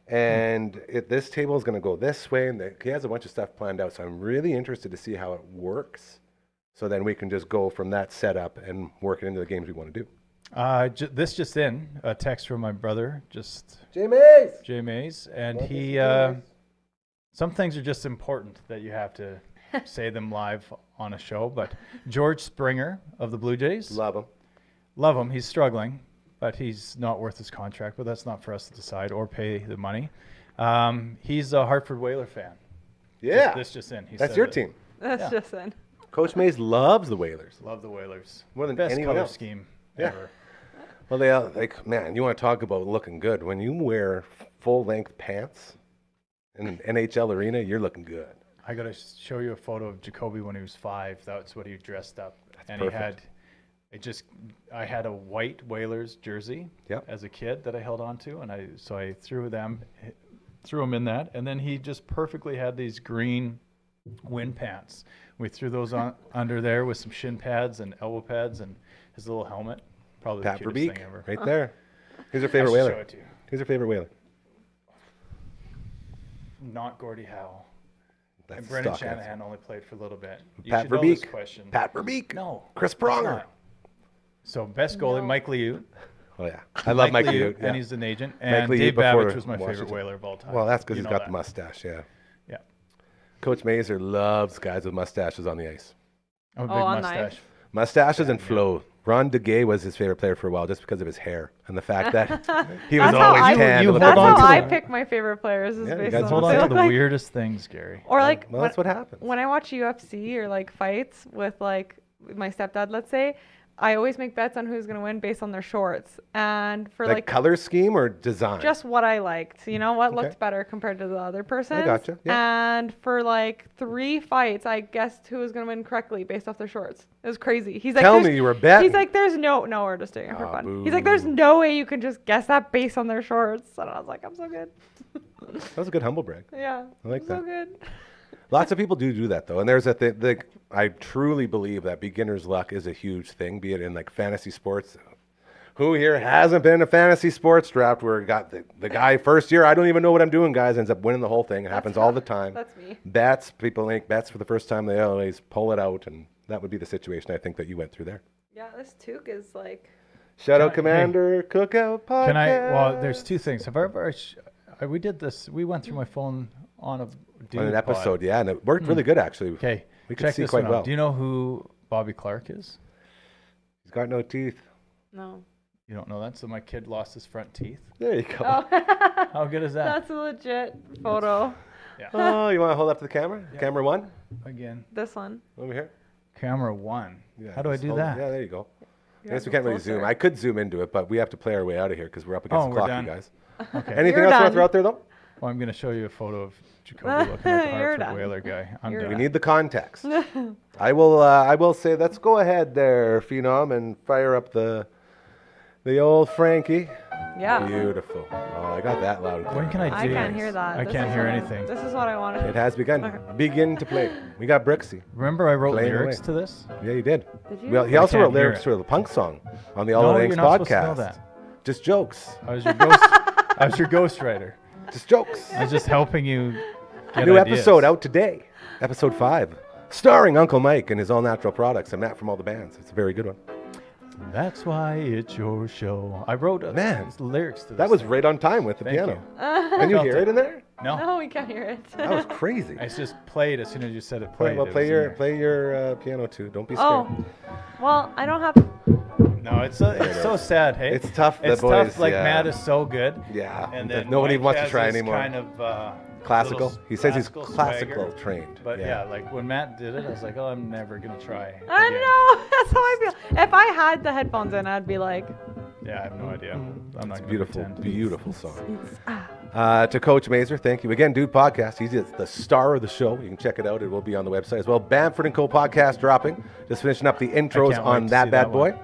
And this table is going to go this way, and he has a bunch of stuff planned out. So I'm really interested to see how it works. So then we can just go from that setup and work it into the games we want to do. This just in, a text from my brother, James! Jay Mays, and Love he, this James. some things are just important that you have to say them live on a show, but George Springer of the Blue Jays, Love him. love him, he's struggling, but he's not worth his contract, but that's not for us to decide or pay the money. He's a Hartford Whaler fan. Yeah. This just in. He That's said your that. team. That's Yeah. just in. Coach Mays loves the Whalers. Love the Whalers. More than Best anyone color else. scheme Yeah. ever. Well, they are, like, man, you want to talk about looking good. When you wear full-length pants in an NHL arena, you're looking good. I got to show you a photo of Jacoby when he was 5. That's what he dressed up. And perfect. he had I had a white Whalers jersey Yep. as a kid that I held on to, and I threw him in that, and then he just perfectly had these green wind pants. We threw those on under there with some shin pads and elbow pads and his little helmet. Probably Pat the cutest Verbeek, thing ever. right there. Who's your I favorite should show Whaler? it to you. Who's your favorite Whaler? Not Gordie Howe. That's And the Brendan stock answer. Shanahan only played for a little bit. You Pat should know this Verbeek. question. Pat Verbeek. No. Chris it's Pronger. not. So best goalie, Mike Liut. Oh yeah, I love Mike Liut. And he's an agent. Mike And Liut Dave before Babbage was my favorite Washington. Whaler of all time. Well, that's because You he's know got the that. mustache. Yeah. Yeah. Coach Mazer loves guys with mustaches on the ice. I'm a Oh, big on the mustache. ice. Mustaches and flow. Ron DeGay was his favorite player for a while just because of his hair and the fact that he was That's how always I- tan. You with hold That's on a how to I that. pick my favorite players is Yeah, you based guys on Hold what on they to look the like. weirdest things, Gary. Or like Well, that's what happens. when I watch UFC or like fights with like my stepdad, let's say, I always make bets on who's gonna win based on their shorts. And for Like like color scheme or design? just what I liked, you know, what Okay. looked better compared to the other person. gotcha, yeah. And for like 3 fights, I guessed who was gonna win correctly based off their shorts. It was crazy. He's like, Tell "There's-" me you were betting. He's like, there's no, we're just doing it for Ah, fun. He's like, there's boo. no way you can just guess that based on their shorts. And I was like, I'm so good. That was a good humble brag. Yeah. I like I'm so that. good. Lots of people do that though, and there's a thing. I truly believe that beginner's luck is a huge thing, be it in like fantasy sports. Who here hasn't been in a fantasy sports draft where it got the guy first year? I don't even know what I'm doing, guys. Ends up winning the whole thing. It happens all the time. That's me. Bets, people make bets for the first time. They always pull it out, and that would be the situation I think that you went through there. Yeah, this toque is like, Shout out Hey. Commander Cookout Podcast. Can I? Well, there's two things. Have I ever? We did this. We went through my phone on a dude on an pod. episode, yeah, and it worked really good actually. Okay, we could check see this quite one well. out. Do you know who Bobby Clark is? He's got no teeth. no. You don't know that? So my kid lost his front teeth. There you go. Oh, How good is that? that's a legit photo. Yeah. Oh, you want to hold up to the camera? Yeah. Camera one, Again, This one. over here. camera one. Yeah, How do I just do hold it. that? Yeah, there you go. I You guess have we to can't really closer. zoom. I could zoom into it, but we have to play our way out of here because we're up against Oh, the we're clock, done. you guys. Okay. Anything You're else you want to done. throw out there, though? Well, I'm going to show you a photo of Jacoby looking at the You're Hartford done. Whaler guy. I'm You're done. We need the context. I will say, let's go ahead there, Phenom, and fire up the old Frankie. Yeah. Beautiful. Oh, I got that loud. and clear. When can I do I can't this? hear that. I This can't is hear what I- anything. This is what I wanted. It has begun. Okay. Begin to play. We got Brixie. Remember I wrote Playing lyrics away. to this? Yeah, you did. Did you? Well, he I also can't wrote hear lyrics it. to the punk song on the All No, Out you're Angst not supposed to know podcast. that. Just jokes. I was your ghost. I was your ghostwriter. Just jokes. I was just helping you get New ideas. episode out today. Episode 5. Starring Uncle Mike and his all natural products and Matt from all the bands. It's a very good one. That's why it's your show. I wrote Man, lyrics to this. That was thing. right on time with the Thank piano. you. Can you Felt hear it. it in there? No, No, we can't hear it. That was crazy. it's just played as soon as you said it. Played. Well, it play was in your there. play your piano too. Don't be scared. Oh, well, I don't have. No, it's so sad. Hey, It's tough that It's boys, tough. Like yeah. Matt is so good. Yeah, And that then nobody Mike wants to has try this anymore. Kind of Classical. little He says he's classical classical swagger. trained. But yeah. like when Matt did it, I was like, oh, I'm never gonna try. I again. know. That's how I feel. If I had the headphones in, I'd be like, Yeah, I have no idea. I'm not It's gonna beautiful, pretend. beautiful song. To Coach Mazer, thank you again, Dude Podcast. He's the star of the show. You can check it out. It will be on the website as well. Bamford and Co. Podcast dropping. Just finishing up the intros can't wait on to that see bad that boy. one.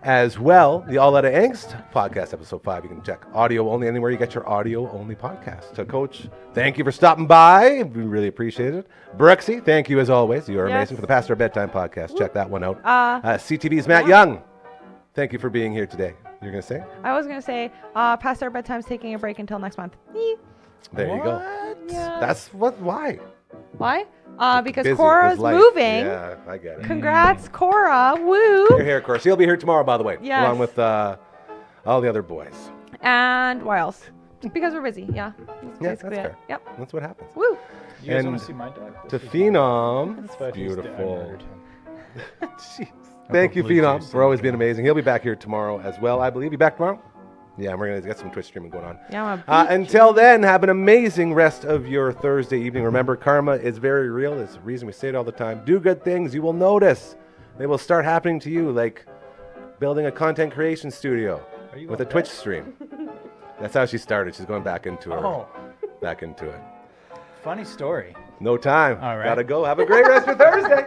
As well, the All Out of Angst podcast, episode 5. You can check audio only anywhere you get your audio only podcast. To Coach, thank you for stopping by. We really appreciate it. Brooksy, thank you as always. You are Yes. amazing for the Pastor Bedtime podcast. Check that one out. CTV's Matt yeah. Young. Thank you for being here today. You're going to say? I was gonna say, past our bedtime's taking a break until next month. There you go. Yeah. That's why? Why? Because Busy, Cora's his life. moving. Yeah, I get it. Congrats, Cora. You're Woo. here, of course. He'll be here tomorrow, by the way, Yes. along with all the other boys. And why else? Because we're busy. Yeah. That's Yeah, that's basically it. fair. Yep. That's what happens. Woo. You guys And want to see my dog? To This is Phenom, but he's dead. I beautiful. murdered him. Jeez. Thank you, Blue Phenom, juice for always in being the amazing. He'll be back here tomorrow as well, I believe. You back tomorrow? Yeah, we're going to get some Twitch streaming going on. Yeah, I'm a beach. Until then, have an amazing rest of your Thursday evening. Remember, karma is very real. It's the reason we say it all the time. Do good things. You will notice. They will start happening to you, like building a content creation studio Are you with a on Twitch that? stream. That's how she started. She's going back into her. Oh, Back into it. funny story. No time. All right. Gotta go. Have a great rest of Thursday.